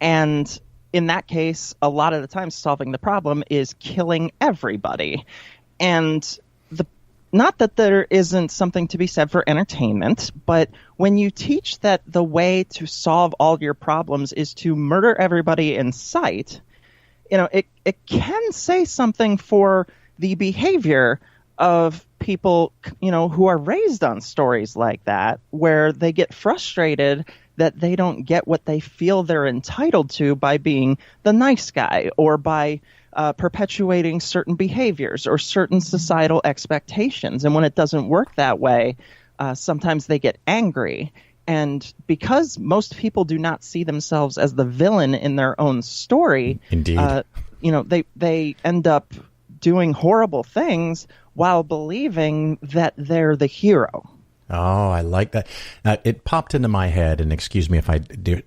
And in that case, a lot of the time solving the problem is killing everybody. And not that there isn't something to be said for entertainment, but when you teach that the way to solve all your problems is to murder everybody in sight, it can say something for the behavior of people, who are raised on stories like that, where they get frustrated that they don't get what they feel they're entitled to by being the nice guy, or by perpetuating certain behaviors or certain societal expectations. And when it doesn't work that way, sometimes they get angry. And because most people do not see themselves as the villain in their own story, indeed, they end up doing horrible things while believing that they're the hero. Oh, I like that. It popped into my head, and excuse me if I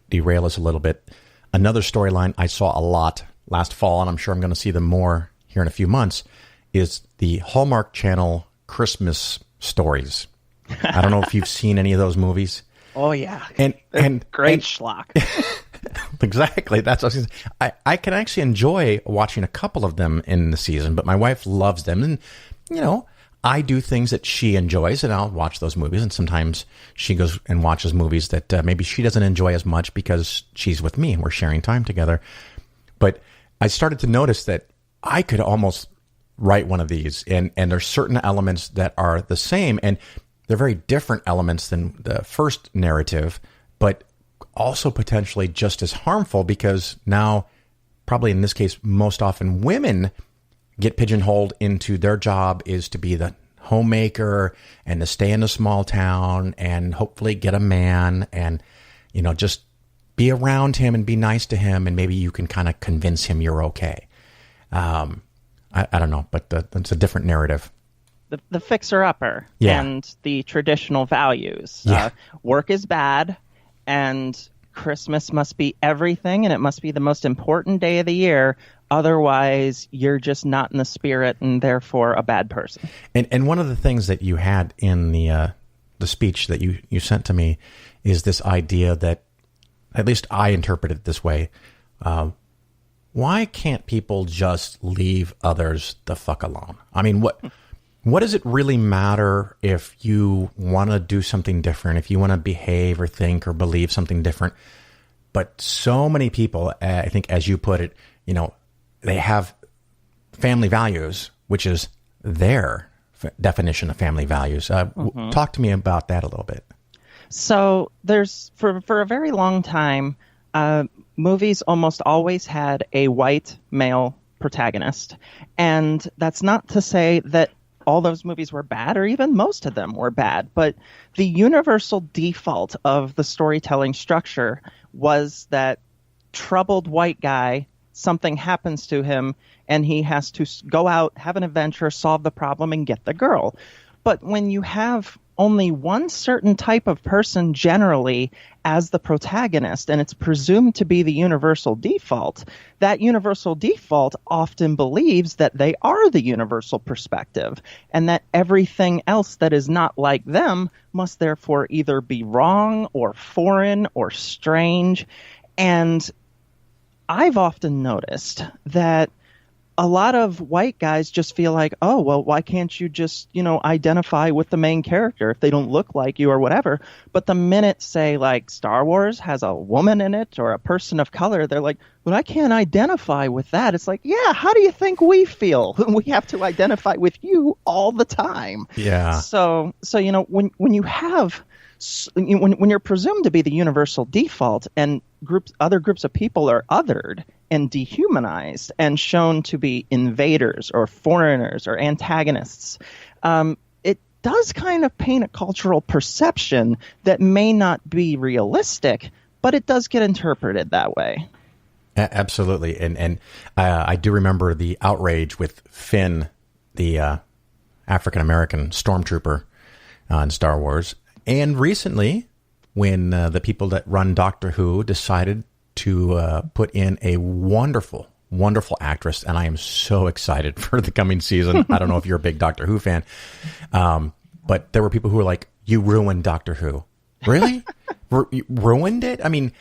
derail us a little bit. Another storyline I saw a lot last fall, and I'm sure I'm going to see them more here in a few months, is the Hallmark Channel Christmas stories. I don't know if you've seen any of those movies. Oh, yeah. And great schlock. Exactly. That's what I was gonna say. I can actually enjoy watching a couple of them in the season, but my wife loves them. And, I do things that she enjoys, and I'll watch those movies. And sometimes she goes and watches movies that maybe she doesn't enjoy as much because she's with me and we're sharing time together. But I started to notice that I could almost write one of these, and there's certain elements that are the same, and they're very different elements than the first narrative, but also potentially just as harmful, because now, probably in this case, most often women get pigeonholed into their job is to be the homemaker and to stay in a small town and hopefully get a man and, just be around him and be nice to him, and maybe you can kind of convince him you're okay. I don't know, but it's a different narrative. The fixer-upper and the traditional values. Yeah. Work is bad, and Christmas must be everything, and it must be the most important day of the year. Otherwise, you're just not in the spirit and therefore a bad person. And one of the things that you had in the speech that you sent to me is this idea that, at least I interpret it this way, why can't people just leave others the fuck alone? I mean, what does it really matter if you want to do something different, if you want to behave or think or believe something different? But so many people, I think, as you put it, they have family values, which is their definition of family values. Talk to me about that a little bit. So there's, for a very long time, movies almost always had a white male protagonist. And that's not to say that all those movies were bad, or even most of them were bad. But the universal default of the storytelling structure was that troubled white guy, something happens to him, and he has to go out, have an adventure, solve the problem, and get the girl. But when you have only one certain type of person generally as the protagonist, and it's presumed to be the universal default, that universal default often believes that they are the universal perspective, and that everything else that is not like them must therefore either be wrong or foreign or strange. And I've often noticed that a lot of white guys just feel like, oh, well, why can't you just, identify with the main character if they don't look like you or whatever? But the minute, say, like Star Wars has a woman in it or a person of color, they're like, but I can't identify with that. It's like, yeah, how do you think we feel? We have to identify with you all the time. Yeah. So when you have, when you're presumed to be the universal default, and other groups of people are othered and dehumanized and shown to be invaders or foreigners or antagonists, it does kind of paint a cultural perception that may not be realistic, but it does get interpreted that way. Absolutely. And I do remember the outrage with Finn, the African-American stormtrooper in Star Wars. And recently, when the people that run Doctor Who decided to put in a wonderful, wonderful actress, and I am so excited for the coming season. I don't know if you're a big Doctor Who fan, but there were people who were like, you ruined Doctor Who. Really? You ruined it? I mean,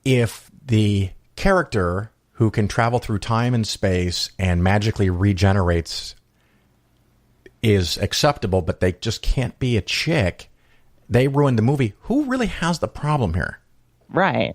if the character who can travel through time and space and magically regenerates is acceptable, but they just can't be a chick, they ruined the movie. Who really has the problem here? Right.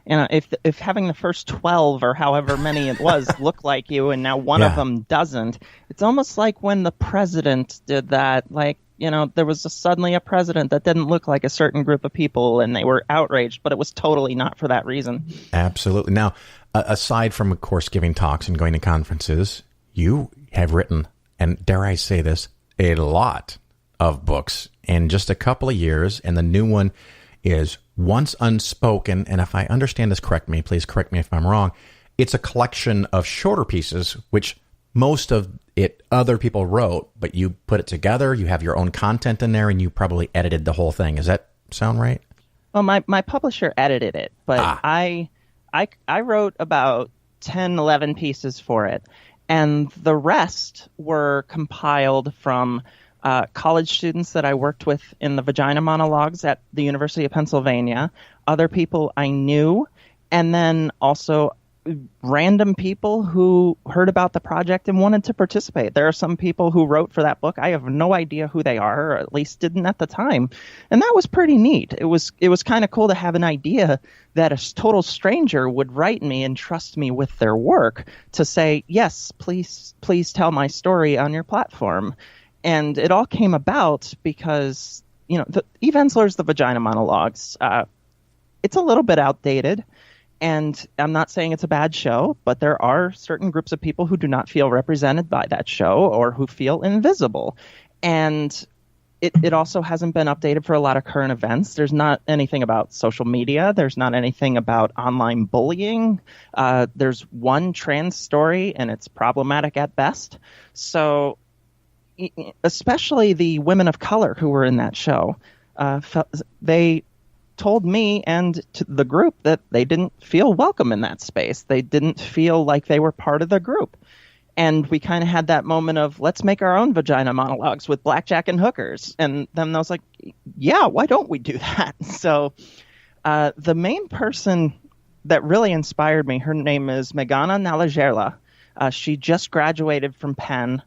If having the first 12 or however many it was look like you, and now one of them doesn't, it's almost like when the president did that. Like, there was suddenly a president that didn't look like a certain group of people, and they were outraged, but it was totally not for that reason. Absolutely. Now, aside from, of course, giving talks and going to conferences, you have written, and dare I say this, a lot of books in just a couple of years, and the new one is Once Unspoken, and if I understand this correctly, please correct me if I'm wrong, it's a collection of shorter pieces, which most of it other people wrote, but you put it together, you have your own content in there, and you probably edited the whole thing. Does that sound right? Well, my publisher edited it, but I wrote about 10, 11 pieces for it, and the rest were compiled from college students that I worked with in the vagina monologues at the University of Pennsylvania, other people I knew, and then also random people who heard about the project and wanted to participate. There are some people who wrote for that book. I have no idea who they are, or at least didn't at the time. And that was pretty neat. It was kind of cool to have an idea that a total stranger would write me and trust me with their work to say, yes, please tell my story on your platform. And it all came about because, Eve Ensler's The Vagina Monologues, it's a little bit outdated. And I'm not saying it's a bad show, but there are certain groups of people who do not feel represented by that show or who feel invisible. And it also hasn't been updated for a lot of current events. There's not anything about social media. There's not anything about online bullying. There's one trans story, and it's problematic at best. So especially the women of color who were in that show, they told me and to the group that they didn't feel welcome in that space. They didn't feel like they were part of the group. And we kind of had that moment of, let's make our own vagina monologues with blackjack and hookers. And then I was like, yeah, why don't we do that? So the main person that really inspired me, her name is Meghana Nalajerla. She just graduated from Penn,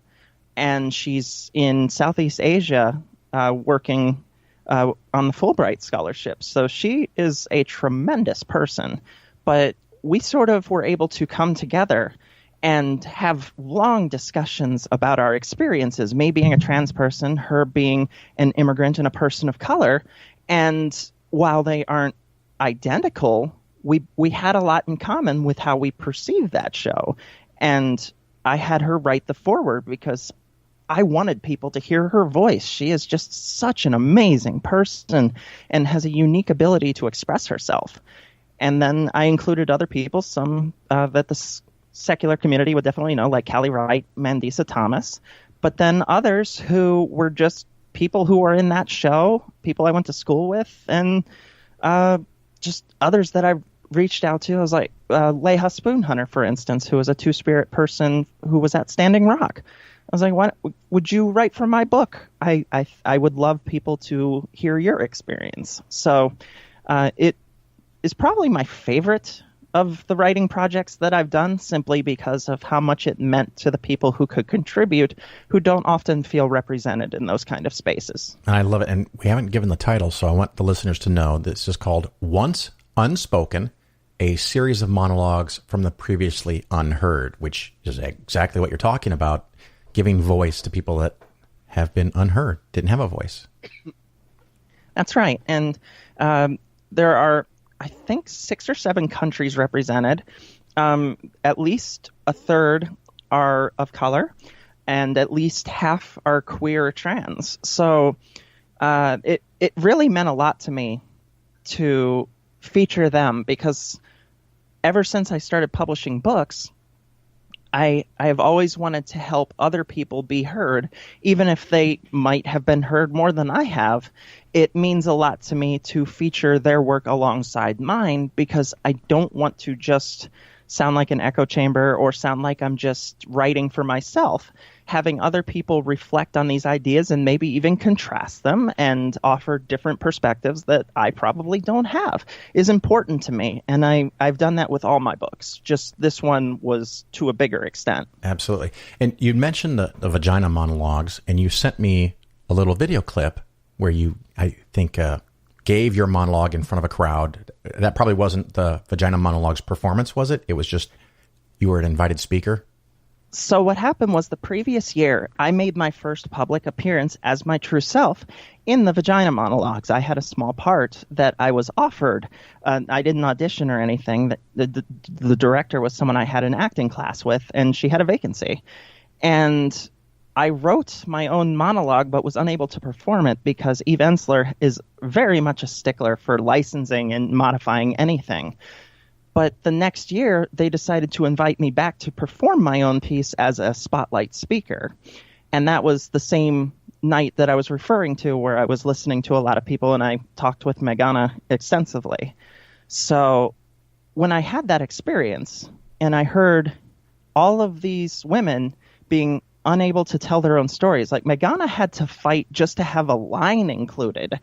and she's in Southeast Asia working on the Fulbright scholarship. So she is a tremendous person, but we sort of were able to come together and have long discussions about our experiences, me being a trans person, her being an immigrant and a person of color. And while they aren't identical, we had a lot in common with how we perceived that show. And I had her write the foreword because I wanted people to hear her voice. She is just such an amazing person and has a unique ability to express herself. And then I included other people, some that the secular community would definitely know, like Callie Wright, Mandisa Thomas, but then others who were just people who were in that show, people I went to school with, and just others that I reached out to. I was like Leha Spoonhunter, for instance, who was a two-spirit person who was at Standing Rock. I was like, "Why would you write for my book? I would love people to hear your experience." So it is probably my favorite of the writing projects that I've done, simply because of how much it meant to the people who could contribute, who don't often feel represented in those kind of spaces. I love it. And we haven't given the title, so I want the listeners to know this is called Once Unspoken, a series of monologues from the previously unheard, which is exactly what you're talking about. Giving voice to people that have been unheard, didn't have a voice. That's right. And there are, I think, 6 or 7 countries represented. At least a third are of color, and at least half are queer or trans. So it really meant a lot to me to feature them, because ever since I started publishing books, I have always wanted to help other people be heard, even if they might have been heard more than I have. It means a lot to me to feature their work alongside mine, because I don't want to just sound like an echo chamber or sound like I'm just writing for myself. Having other people reflect on these ideas and maybe even contrast them and offer different perspectives that I probably don't have is important to me. And I've done that with all my books. Just this one was to a bigger extent. Absolutely. And you mentioned the vagina monologues, and you sent me a little video clip where you, I think, gave your monologue in front of a crowd. That probably wasn't the vagina monologues performance, was it? It was just you were an invited speaker? So what happened was, the previous year, I made my first public appearance as my true self in the vagina monologues. I had a small part that I was offered. I didn't audition or anything. The director was someone I had an acting class with, and she had a vacancy. And I wrote my own monologue, but was unable to perform it because Eve Ensler is very much a stickler for licensing and modifying anything. But the next year, they decided to invite me back to perform my own piece as a spotlight speaker. And that was the same night that I was referring to, where I was listening to a lot of people, and I talked with Meghana extensively. So when I had that experience and I heard all of these women being unable to tell their own stories. Like Megana had to fight just to have a line included.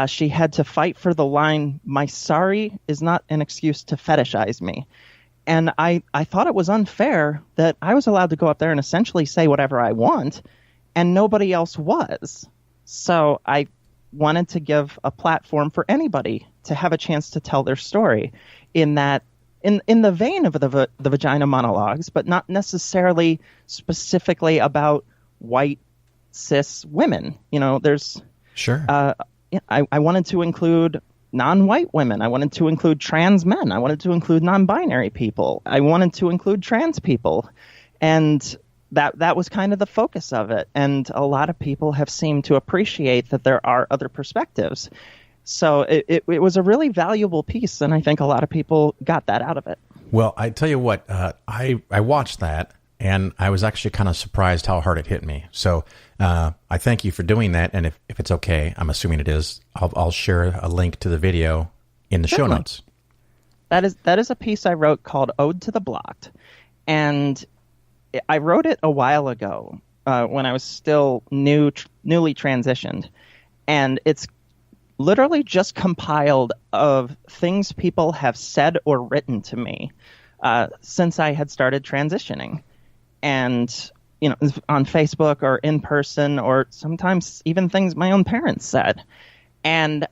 She had to fight for the line, "My sorry is not an excuse to fetishize me." And I thought it was unfair that I was allowed to go up there and essentially say whatever I want, and nobody else was. So I wanted to give a platform for anybody to have a chance to tell their story in that, in the vein of the vagina monologues, but not necessarily specifically about white cis women. There's Sure. I wanted to include non-white women. I wanted to include trans men. I wanted to include non-binary people. I wanted to include trans people, and that was kind of the focus of it. And a lot of people have seemed to appreciate that there are other perspectives. So it was a really valuable piece, and I think a lot of people got that out of it. Well, I tell you what, I watched that, and I was actually kind of surprised how hard it hit me. So I thank you for doing that, and if it's okay, I'm assuming it is, I'll share a link to the video in the show notes. That is a piece I wrote called Ode to the Blocked, and I wrote it a while ago when I was still newly transitioned, and it's literally just compiled of things people have said or written to me since I had started transitioning. And, on Facebook or in person, or sometimes even things my own parents said. And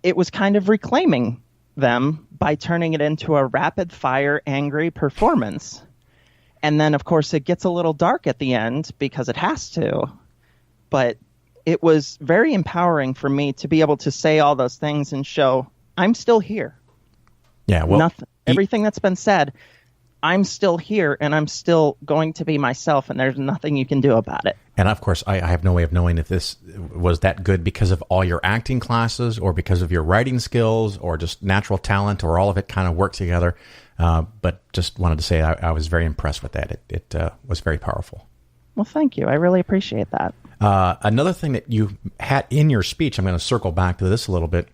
it was kind of reclaiming them by turning it into a rapid fire, angry performance. And then, of course, it gets a little dark at the end because it has to. But it was very empowering for me to be able to say all those things and show I'm still here. Yeah, well, everything that's been said, I'm still here, and I'm still going to be myself, and there's nothing you can do about it. And of course, I have no way of knowing if this was that good because of all your acting classes, or because of your writing skills, or just natural talent, or all of it kind of worked together. But just wanted to say I was very impressed with that. It was very powerful. Well, thank you. I really appreciate that. Another thing that you had in your speech, I'm going to circle back to this a little bit,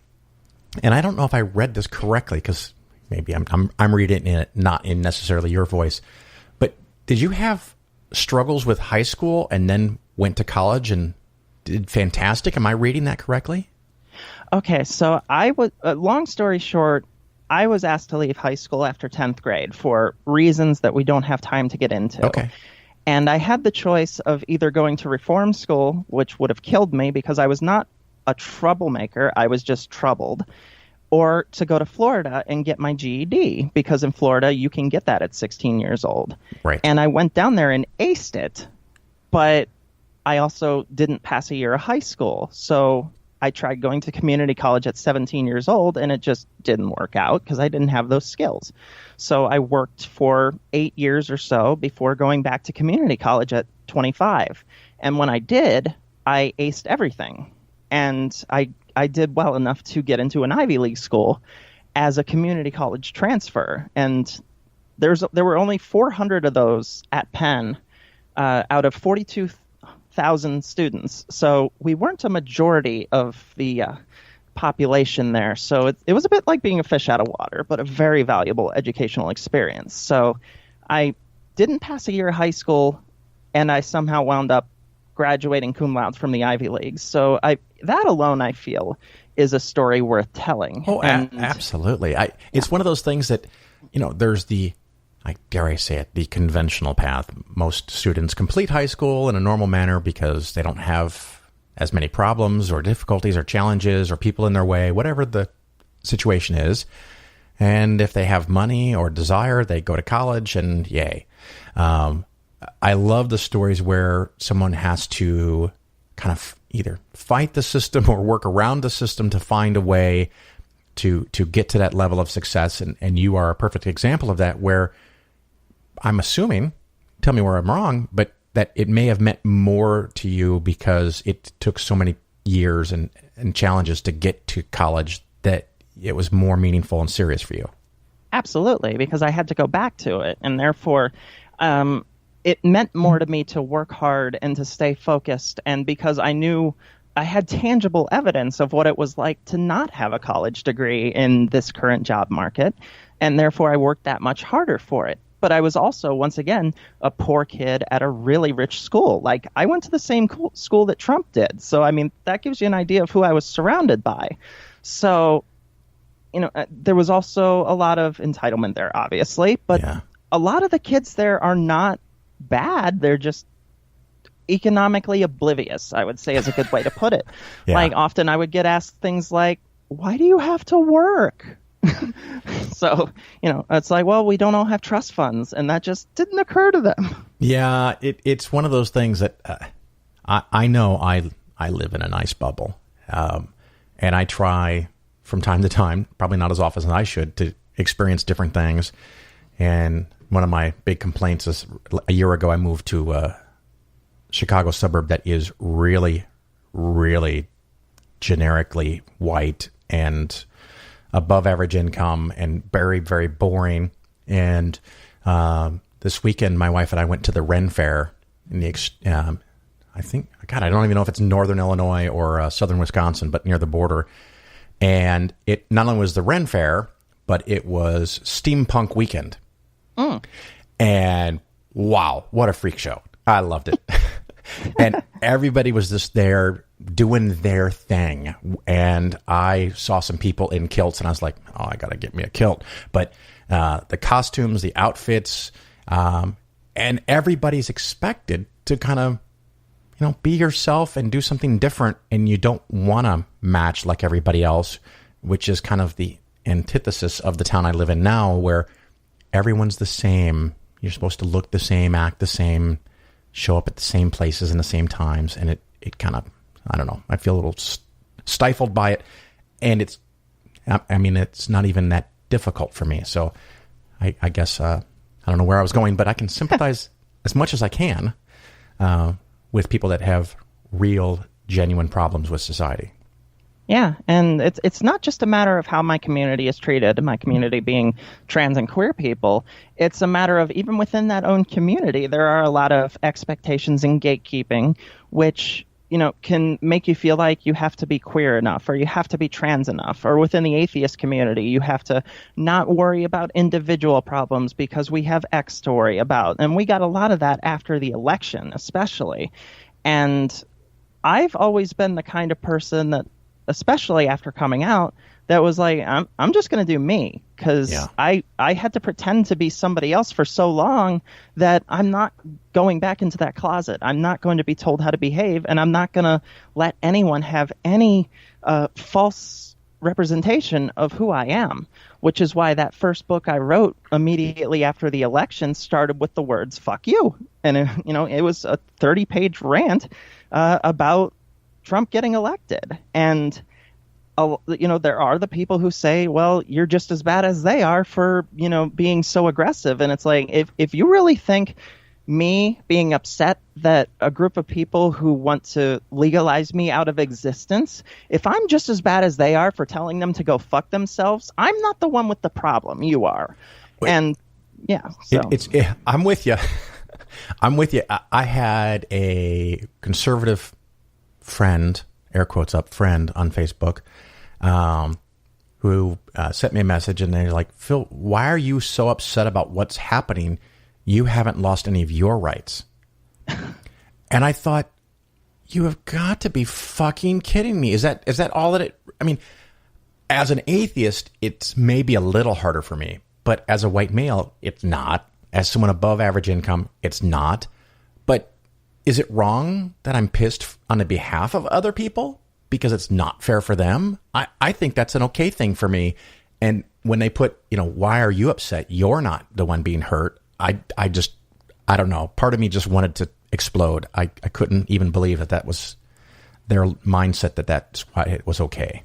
and I don't know if I read this correctly because maybe I'm reading it not in necessarily your voice, but did you have struggles with high school and then went to college and did fantastic? Am I reading that correctly? Okay, so I was, long story short, I was asked to leave high school after 10th grade for reasons that we don't have time to get into. Okay. And I had the choice of either going to reform school, which would have killed me because I was not a troublemaker, I was just troubled, or to go to Florida and get my GED, because in Florida you can get that at 16 years old. Right. And I went down there and aced it, but I also didn't pass a year of high school. So I tried going to community college at 17 years old, and it just didn't work out because I didn't have those skills. So I worked for 8 years or so before going back to community college at 25. And when I did, I aced everything. And I did well enough to get into an Ivy League school as a community college transfer. And there were only 400 of those at Penn out of 42,000 students. So we weren't a majority of the population there. So it was a bit like being a fish out of water, but a very valuable educational experience. So I didn't pass a year of high school, and I somehow wound up graduating cum laude from the Ivy League. So that alone, I feel, is a story worth telling. Oh, absolutely. It's one of those things that, there's dare I say it, the conventional path. Most students complete high school in a normal manner because they don't have as many problems or difficulties or challenges or people in their way, whatever the situation is. And if they have money or desire, they go to college and yay. I love the stories where someone has to kind of either fight the system or work around the system to find a way to get to that level of success. And you are a perfect example of that, where I'm assuming, tell me where I'm wrong, but that it may have meant more to you because it took so many years and challenges to get to college that it was more meaningful and serious for you. Absolutely, because I had to go back to it. And therefore, it meant more to me to work hard and to stay focused. And because I knew I had tangible evidence of what it was like to not have a college degree in this current job market. And therefore, I worked that much harder for it. but I was also, once again, a poor kid at a really rich school. Like, I went to the same school that Trump did. So, I mean, that gives you an idea of who I was surrounded by. So, there was also a lot of entitlement there, obviously, but a lot of the kids there are not bad. They're just economically oblivious, I would say, is a good way to put it. Like, often I would get asked things like, why do you have to work? So, it's like, well, we don't all have trust funds, and that just didn't occur to them. Yeah, it's one of those things that I know I live in a nice bubble, and I try from time to time, probably not as often as I should, to experience different things. And one of my big complaints is a year ago I moved to a Chicago suburb that is really, really generically white and above average income and very, very boring. And this weekend, my wife and I went to the Ren Fair in the, I think, God, I don't even know if it's northern Illinois or southern Wisconsin, but near the border. And it not only was the Ren Fair, but it was steampunk weekend. And wow, what a freak show. I loved it. And everybody was just there doing their thing. And I saw some people in kilts, and I was like, oh, I got to get me a kilt. But the costumes, the outfits, and everybody's expected to kind of, be yourself and do something different. And you don't want to match like everybody else, which is kind of the antithesis of the town I live in now, where everyone's the same. You're supposed to look the same, act the same, show up at the same places and the same times. And it kind of, I don't know, I feel a little stifled by it. And it's not even that difficult for me. So I guess, I don't know where I was going, but I can sympathize as much as I can with people that have real, genuine problems with society. Yeah, and it's not just a matter of how my community is treated, my community being trans and queer people. It's a matter of, even within that own community, there are a lot of expectations and gatekeeping, which, can make you feel like you have to be queer enough, or you have to be trans enough, or within the atheist community, you have to not worry about individual problems because we have X to worry about. And we got a lot of that after the election, especially. And I've always been the kind of person that, especially after coming out, that was like, I'm just going to do me, because I had to pretend to be somebody else for so long that I'm not going back into that closet. I'm not going to be told how to behave, and I'm not going to let anyone have any false representation of who I am, which is why that first book I wrote immediately after the election started with the words, fuck you. And, it was a 30-page rant about Trump getting elected. And there are the people who say, well, you're just as bad as they are for, being so aggressive. And it's like, if you really think me being upset that a group of people who want to legalize me out of existence, if I'm just as bad as they are for telling them to go fuck themselves, I'm not the one with the problem. You are. Wait, and yeah, so. I'm with you. I'm with you. I had a conservative friend, air quotes up, friend on Facebook, who sent me a message, and they're like, Phil, why are you so upset about what's happening? You haven't lost any of your rights. And I thought, you have got to be fucking kidding me. Is that all that it, I mean, as an atheist, it's maybe a little harder for me, but as a white male, it's not. As someone above average income, it's not. But is it wrong that I'm pissed on the behalf of other people because it's not fair for them? I think that's an okay thing for me. And when they put, why are you upset? You're not the one being hurt. I don't know. Part of me just wanted to explode. I couldn't even believe that was their mindset, that's why it was okay.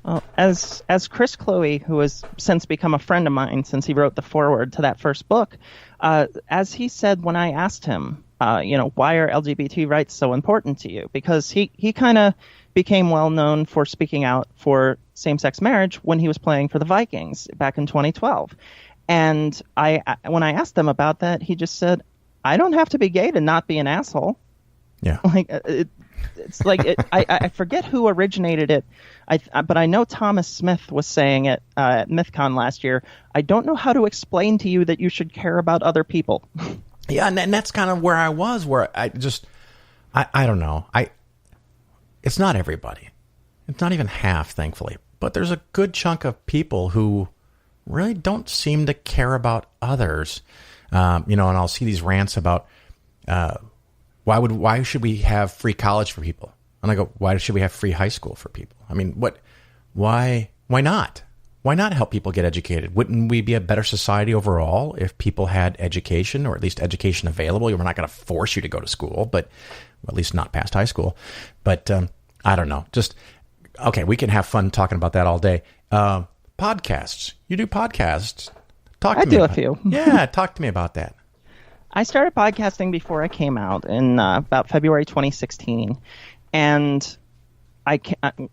Well, as Chris Chloe, who has since become a friend of mine since he wrote the foreword to that first book, as he said when I asked him, why are LGBT rights so important to you? Because he kind of became well known for speaking out for same-sex marriage when he was playing for the Vikings back in 2012. And when I asked him about that, he just said, I don't have to be gay to not be an asshole. Yeah. Like, it's like I forget who originated it, but I know Thomas Smith was saying it at MythCon last year. I don't know how to explain to you that you should care about other people. Yeah, and that's kind of where I was, where I don't know. It's not everybody. It's not even half, thankfully. But there's a good chunk of people who really don't seem to care about others. And I'll see these rants about why should we have free college for people? And I go, why should we have free high school for people? I mean, why not? Why not help people get educated? Wouldn't we be a better society overall if people had education, or at least education available? We're not going to force you to go to school, but at least not past high school. But I don't know. Okay, we can have fun talking about that all day. Podcasts. You do podcasts. I do a few. Yeah, talk to me about that. I started podcasting before I came out in about February 2016. And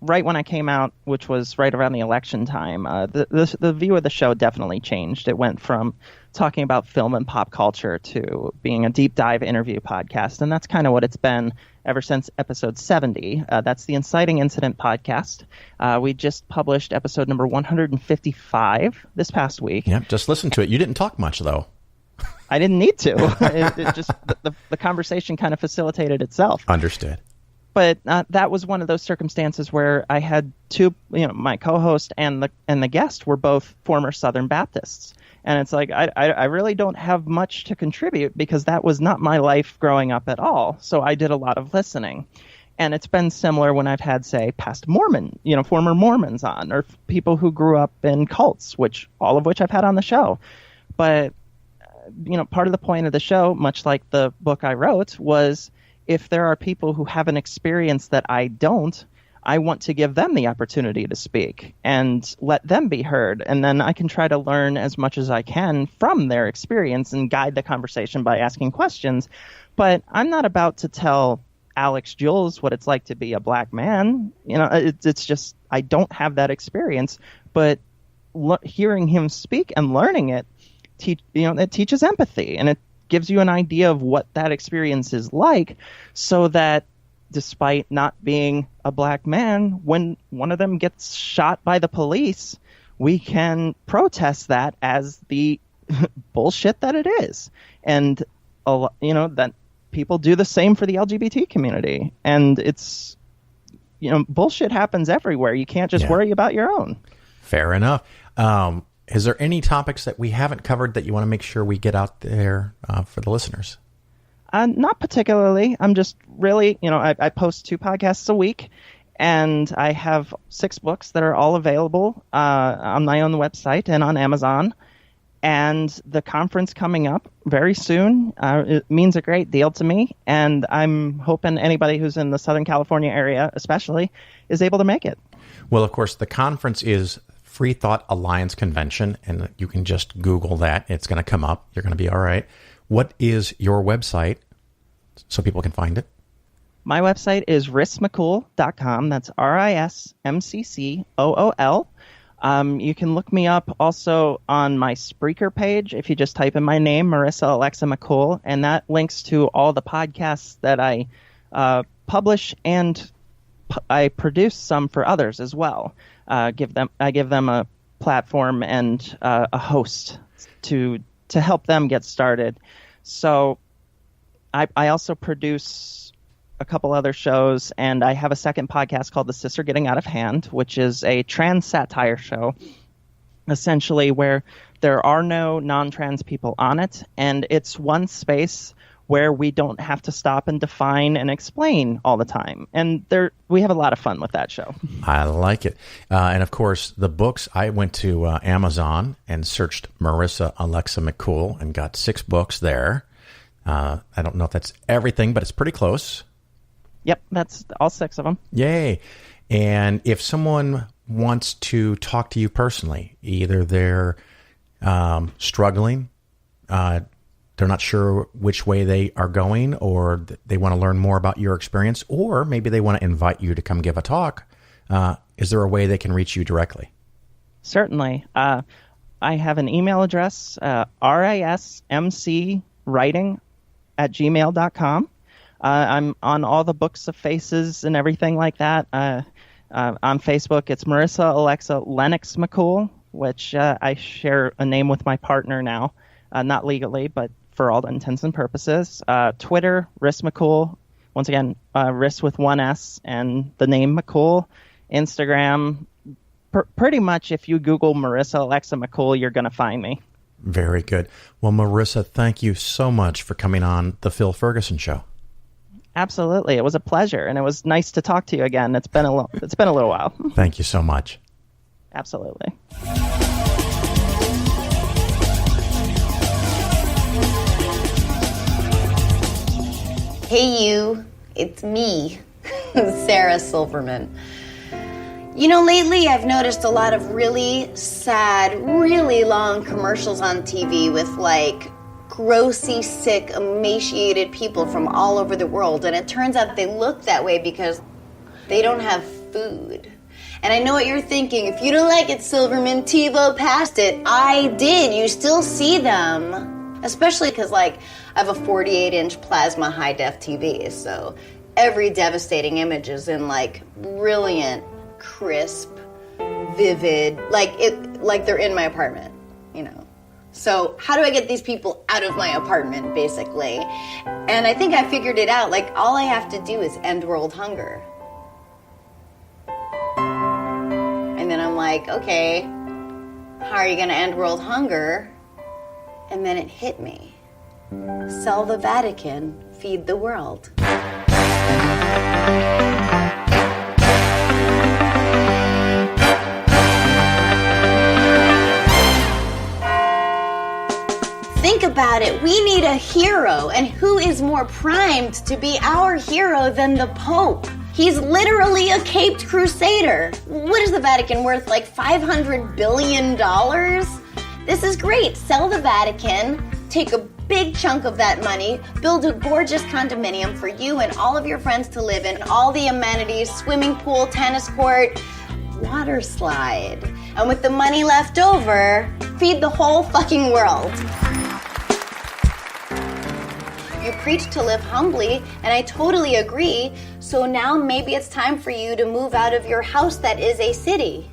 right when I came out, which was right around the election time, the view of the show definitely changed. It went from talking about film and pop culture to being a deep dive interview podcast. And that's kind of what it's been ever since episode 70. That's the Inciting Incident podcast. We just published episode number 155 this past week. Yeah, just listen to it. You didn't talk much, though. I didn't need to. It just the conversation kind of facilitated itself. Understood. But that was one of those circumstances where I had two, my co-host and the guest were both former Southern Baptists. And it's like, I really don't have much to contribute because that was not my life growing up at all. So I did a lot of listening. And it's been similar when I've had, say, past Mormon, former Mormons on, or people who grew up in cults, all of which I've had on the show. But, part of the point of the show, much like the book I wrote, was if there are people who have an experience that I don't, I want to give them the opportunity to speak and let them be heard. And then I can try to learn as much as I can from their experience and guide the conversation by asking questions. But I'm not about to tell Alex Jules what it's like to be a black man. It's just, I don't have that experience. But hearing him speak and learning it, it teaches empathy, and it gives you an idea of what that experience is like, so that despite not being a black man, when one of them gets shot by the police, we can protest that as the bullshit that it is. And, that people do the same for the LGBT community. And it's, bullshit happens everywhere. You can't just worry about your own. Fair enough. Is there any topics that we haven't covered that you want to make sure we get out there for the listeners? Not particularly. I'm just really, I post 2 podcasts a week, and I have 6 books that are all available on my own website and on Amazon. And the conference coming up very soon, it means a great deal to me. And I'm hoping anybody who's in the Southern California area, especially, is able to make it. Well, of course, the conference is FreeThought Alliance Convention, and you can just Google that. It's going to come up. You're going to be all right. What is your website so people can find it? My website is rismccool.com. That's RISMCCOOL. You can look me up also on my Spreaker page if you just type in my name, Marissa Alexa McCool, and that links to all the podcasts that I publish, and I produce some for others as well. I give them a platform and a host to help them get started. So I also produce a couple other shows, and I have a second podcast called The Sister Getting Out of Hand, which is a trans satire show, essentially where there are no non-trans people on it, and it's one space where we don't have to stop and define and explain all the time. And we have a lot of fun with that show. I like it. And of course, the books, I went to Amazon and searched Marissa Alexa McCool and got 6 books there. I don't know if that's everything, but it's pretty close. Yep, that's all 6 of them. Yay. And if someone wants to talk to you personally, either they're struggling, they're not sure which way they are going, or they want to learn more about your experience, or maybe they want to invite you to come give a talk, is there a way they can reach you directly? Certainly. I have an email address, rismcwriting@gmail.com. I'm on all the books of faces and everything like that. On Facebook, it's Marissa Alexa Lennox McCool, which I share a name with my partner now, not legally, but for all intents and purposes. Twitter, Riss McCool. Once again, Riss with one S and the name McCool. Instagram, pretty much if you Google Marissa Alexa McCool, you're going to find me. Very good. Well, Marissa, thank you so much for coming on the Phil Ferguson Show. Absolutely. It was a pleasure, and it was nice to talk to you again. It's been a little while. Thank you so much. Absolutely. Hey you, it's me, Sarah Silverman. You know, lately I've noticed a lot of really sad, really long commercials on TV with like grossly sick, emaciated people from all over the world. And it turns out they look that way because they don't have food. And I know what you're thinking. If you don't like it, Silverman, TiVo past it. I did. You still see them. Especially because, like, I have a 48-inch plasma high-def TV, so every devastating image is in, like, brilliant, crisp, vivid, like they're in my apartment, you know. So how do I get these people out of my apartment, basically? And I think I figured it out. Like, all I have to do is end world hunger. And then I'm like, okay, how are you going to end world hunger? And then it hit me. Sell the Vatican, feed the world. Think about it. We need a hero. And who is more primed to be our hero than the Pope? He's literally a caped crusader. What is the Vatican worth? Like $500 billion? This is great. Sell the Vatican, take a big chunk of that money, build a gorgeous condominium for you and all of your friends to live in, all the amenities, swimming pool, tennis court, water slide. And with the money left over, feed the whole fucking world. You preach to live humbly, and I totally agree. So now maybe it's time for you to move out of your house that is a city.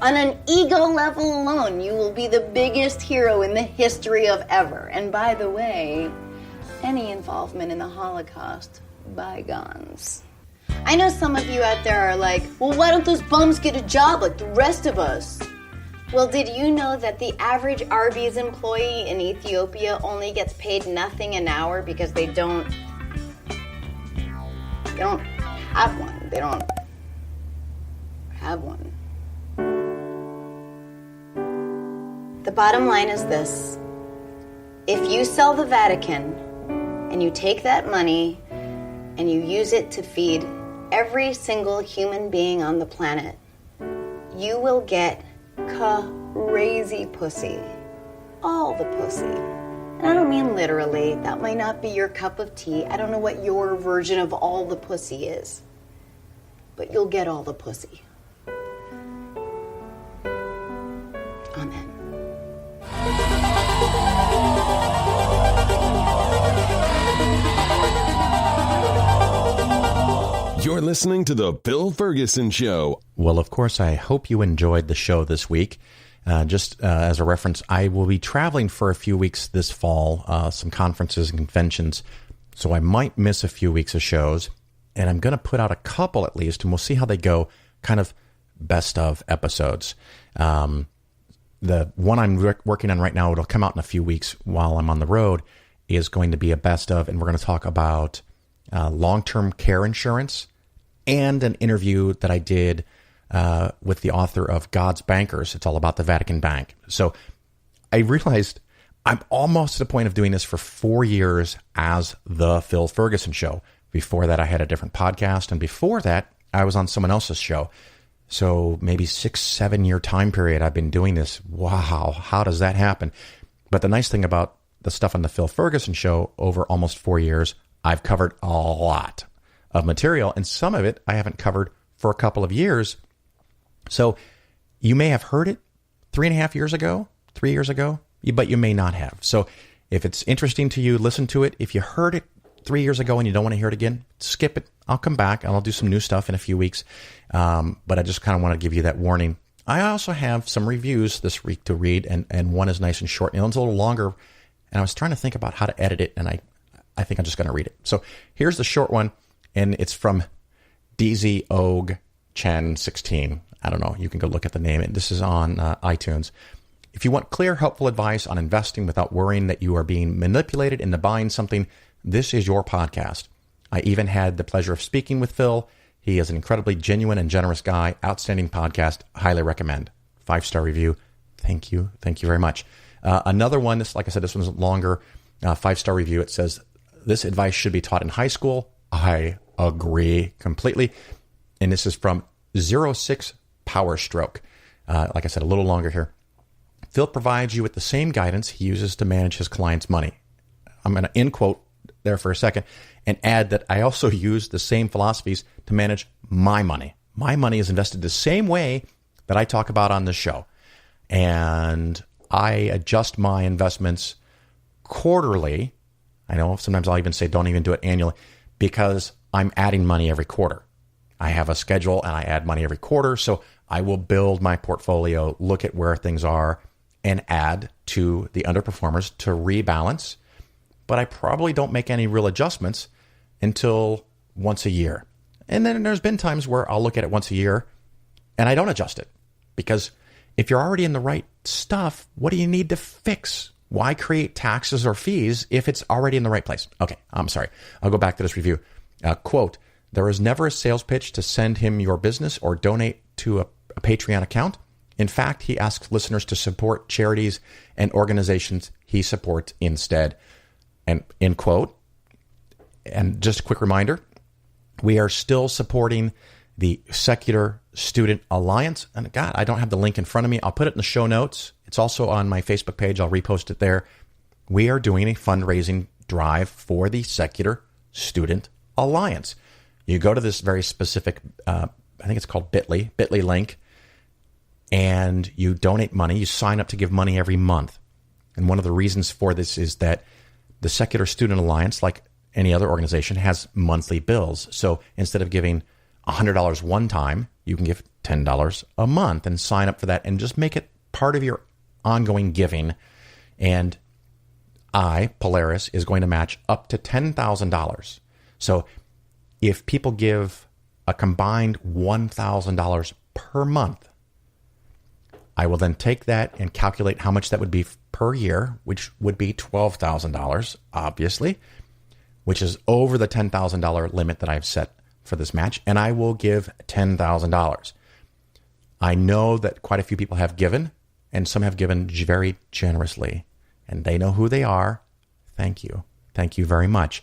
On an ego level alone, you will be the biggest hero in the history of ever. And by the way, any involvement in the Holocaust, bygones. I know some of you out there are like, well, why don't those bums get a job like the rest of us? Well, did you know that the average Arby's employee in Ethiopia only gets paid nothing an hour because they don't have one. They don't have one. The bottom line is this. If you sell the Vatican and you take that money and you use it to feed every single human being on the planet, you will get crazy pussy. All the pussy. And I don't mean literally. That might not be your cup of tea. I don't know what your version of all the pussy is. But you'll get all the pussy. Amen. You're listening to The Phil Ferguson Show. Well, of course, I hope you enjoyed the show this week. Just as a reference, I will be traveling for a few weeks this fall, some conferences and conventions, so I might miss a few weeks of shows, and I'm going to put out a couple at least, and we'll see how they go, kind of best of episodes. The one I'm working on right now, it'll come out in a few weeks while I'm on the road, is going to be a best of, and we're going to talk about long-term care insurance and an interview that I did with the author of God's Bankers. It's all about the Vatican Bank. So I realized I'm almost to the point of doing this for 4 years as the Phil Ferguson Show. Before that, I had a different podcast. And before that, I was on someone else's show. So maybe 6-7 year time period I've been doing this. Wow, how does that happen? But the nice thing about the stuff on the Phil Ferguson Show over almost 4 years, I've covered a lot of material. And some of it I haven't covered for a couple of years. So you may have heard it 3.5 years ago, 3 years ago, but you may not have. So if it's interesting to you, listen to it. If you heard it 3 years ago and you don't want to hear it again, skip it. I'll come back and I'll do some new stuff in a few weeks. But I just kind of want to give you that warning. I also have some reviews this week to read, and one is nice and short. And one's a little longer, and I was trying to think about how to edit it, and I think I'm just going to read it. So here's the short one, and it's from DZ Og Chen 16. I don't know. You can go look at the name. This is on iTunes. If you want clear, helpful advice on investing without worrying that you are being manipulated into buying something, this is your podcast. I even had the pleasure of speaking with Phil. He is an incredibly genuine and generous guy. Outstanding podcast. Highly recommend. 5-star review. Thank you. Thank you very much. Another one, like I said, this one's longer. 5-star review. It says, this advice should be taught in high school. I agree completely. And this is from 06 Power Stroke. Like I said, a little longer here. Phil provides you with the same guidance he uses to manage his clients' money. I'm going to end quote there for a second and add that I also use the same philosophies to manage my money. My money is invested the same way that I talk about on this show. And I adjust my investments quarterly. I know sometimes I'll even say don't even do it annually because I'm adding money every quarter. I have a schedule and I add money every quarter. So I will build my portfolio, look at where things are, and add to the underperformers to rebalance. But I probably don't make any real adjustments until once a year. And then there's been times where I'll look at it once a year and I don't adjust it. Because if you're already in the right stuff, what do you need to fix? Why create taxes or fees if it's already in the right place? Okay, I'm sorry. I'll go back to this review. Quote, there is never a sales pitch to send him your business or donate to a Patreon account. In fact, he asks listeners to support charities and organizations he supports instead. And end quote. And just a quick reminder, we are still supporting the Secular Student Alliance. And God, I don't have the link in front of me. I'll put it in the show notes. It's also on my Facebook page. I'll repost it there. We are doing a fundraising drive for the Secular Student Alliance. You go to this very specific, I think it's called Bitly link, and you donate money. You sign up to give money every month. And one of the reasons for this is that the Secular Student Alliance, like any other organization, has monthly bills. So instead of giving $100 one time, you can give $10 a month and sign up for that and just make it part of your ongoing giving. And Polaris, is going to match up to $10,000. So if people give a combined $1,000 per month, I will then take that and calculate how much that would be per year, which would be $12,000, obviously, which is over the $10,000 limit that I've set for this match, and I will give $10,000. I know that quite a few people have given, and some have given very generously, and they know who they are. Thank you. Thank you very much.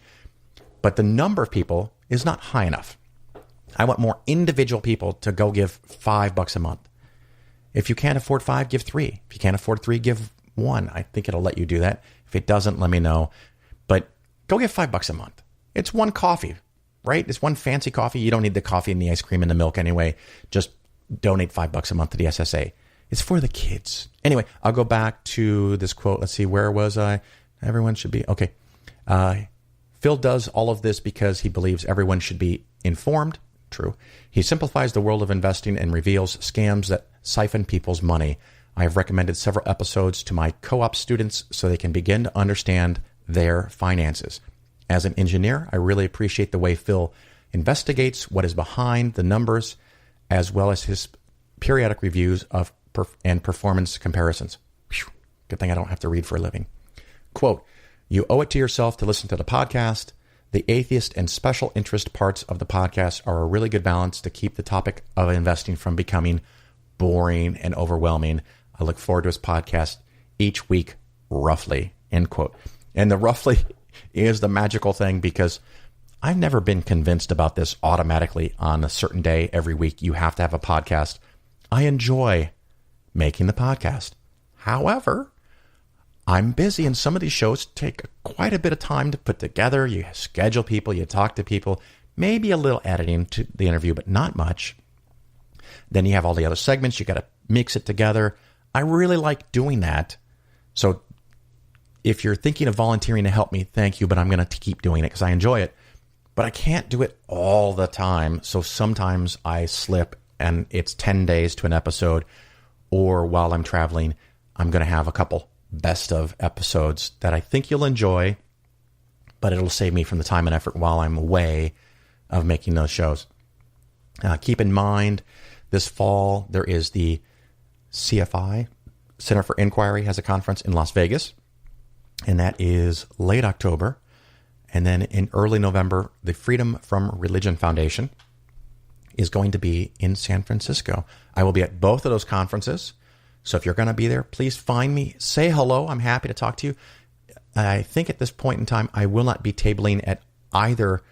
But the number of people is not high enough. I want more individual people to go give $5 a month. If you can't afford 5, give 3. If you can't afford 3, give 1. I think it'll let you do that. If it doesn't, let me know. But go give $5 a month. It's one coffee, right? It's one fancy coffee. You don't need the coffee and the ice cream and the milk anyway. Just donate $5 a month to the SSA. It's for the kids. Anyway, I'll go back to this quote. Let's see, where was I? Everyone should be. Okay. Phil does all of this because he believes everyone should be informed. True. He simplifies the world of investing and reveals scams that siphon people's money. I have recommended several episodes to my co-op students so they can begin to understand their finances. As an engineer, I really appreciate the way Phil investigates what is behind the numbers, as well as his periodic reviews of and performance comparisons. Whew. Good thing I don't have to read for a living. Quote, you owe it to yourself to listen to the podcast. The atheist and special interest parts of the podcast are a really good balance to keep the topic of investing from becoming boring and overwhelming. I look forward to his podcast each week, roughly, end quote. And the roughly is the magical thing because I've never been convinced about this automatically on a certain day every week. You have to have a podcast. I enjoy making the podcast. However, I'm busy and some of these shows take quite a bit of time to put together. You schedule people, you talk to people, maybe a little editing to the interview, but not much. Then you have all the other segments. You got to mix it together. I really like doing that. So if you're thinking of volunteering to help me, thank you, but I'm going to keep doing it because I enjoy it. But I can't do it all the time. So sometimes I slip and it's 10 days to an episode, or while I'm traveling, I'm going to have a couple best of episodes that I think you'll enjoy, but it'll save me from the time and effort while I'm away of making those shows. Keep in mind, this fall, there is the CFI, Center for Inquiry, has a conference in Las Vegas, and that is late October. And then in early November, the Freedom from Religion Foundation is going to be in San Francisco. I will be at both of those conferences. So if you're going to be there, please find me. Say hello. I'm happy to talk to you. I think at this point in time, I will not be tabling at either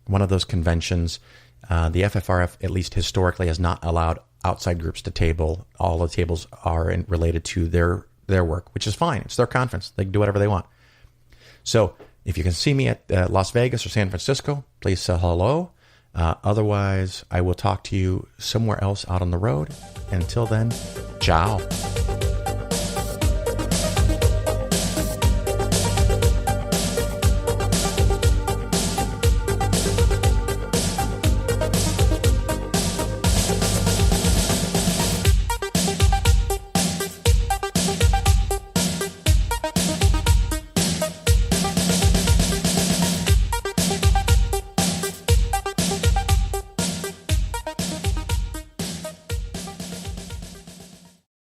one of those conventions. The FFRF, at least historically, has not allowed outside groups to table. All the tables are related to their work, which is fine. It's their conference. They can do whatever they want. So if you can see me at Las Vegas or San Francisco, please say hello. Otherwise, I will talk to you somewhere else out on the road. Until then, ciao.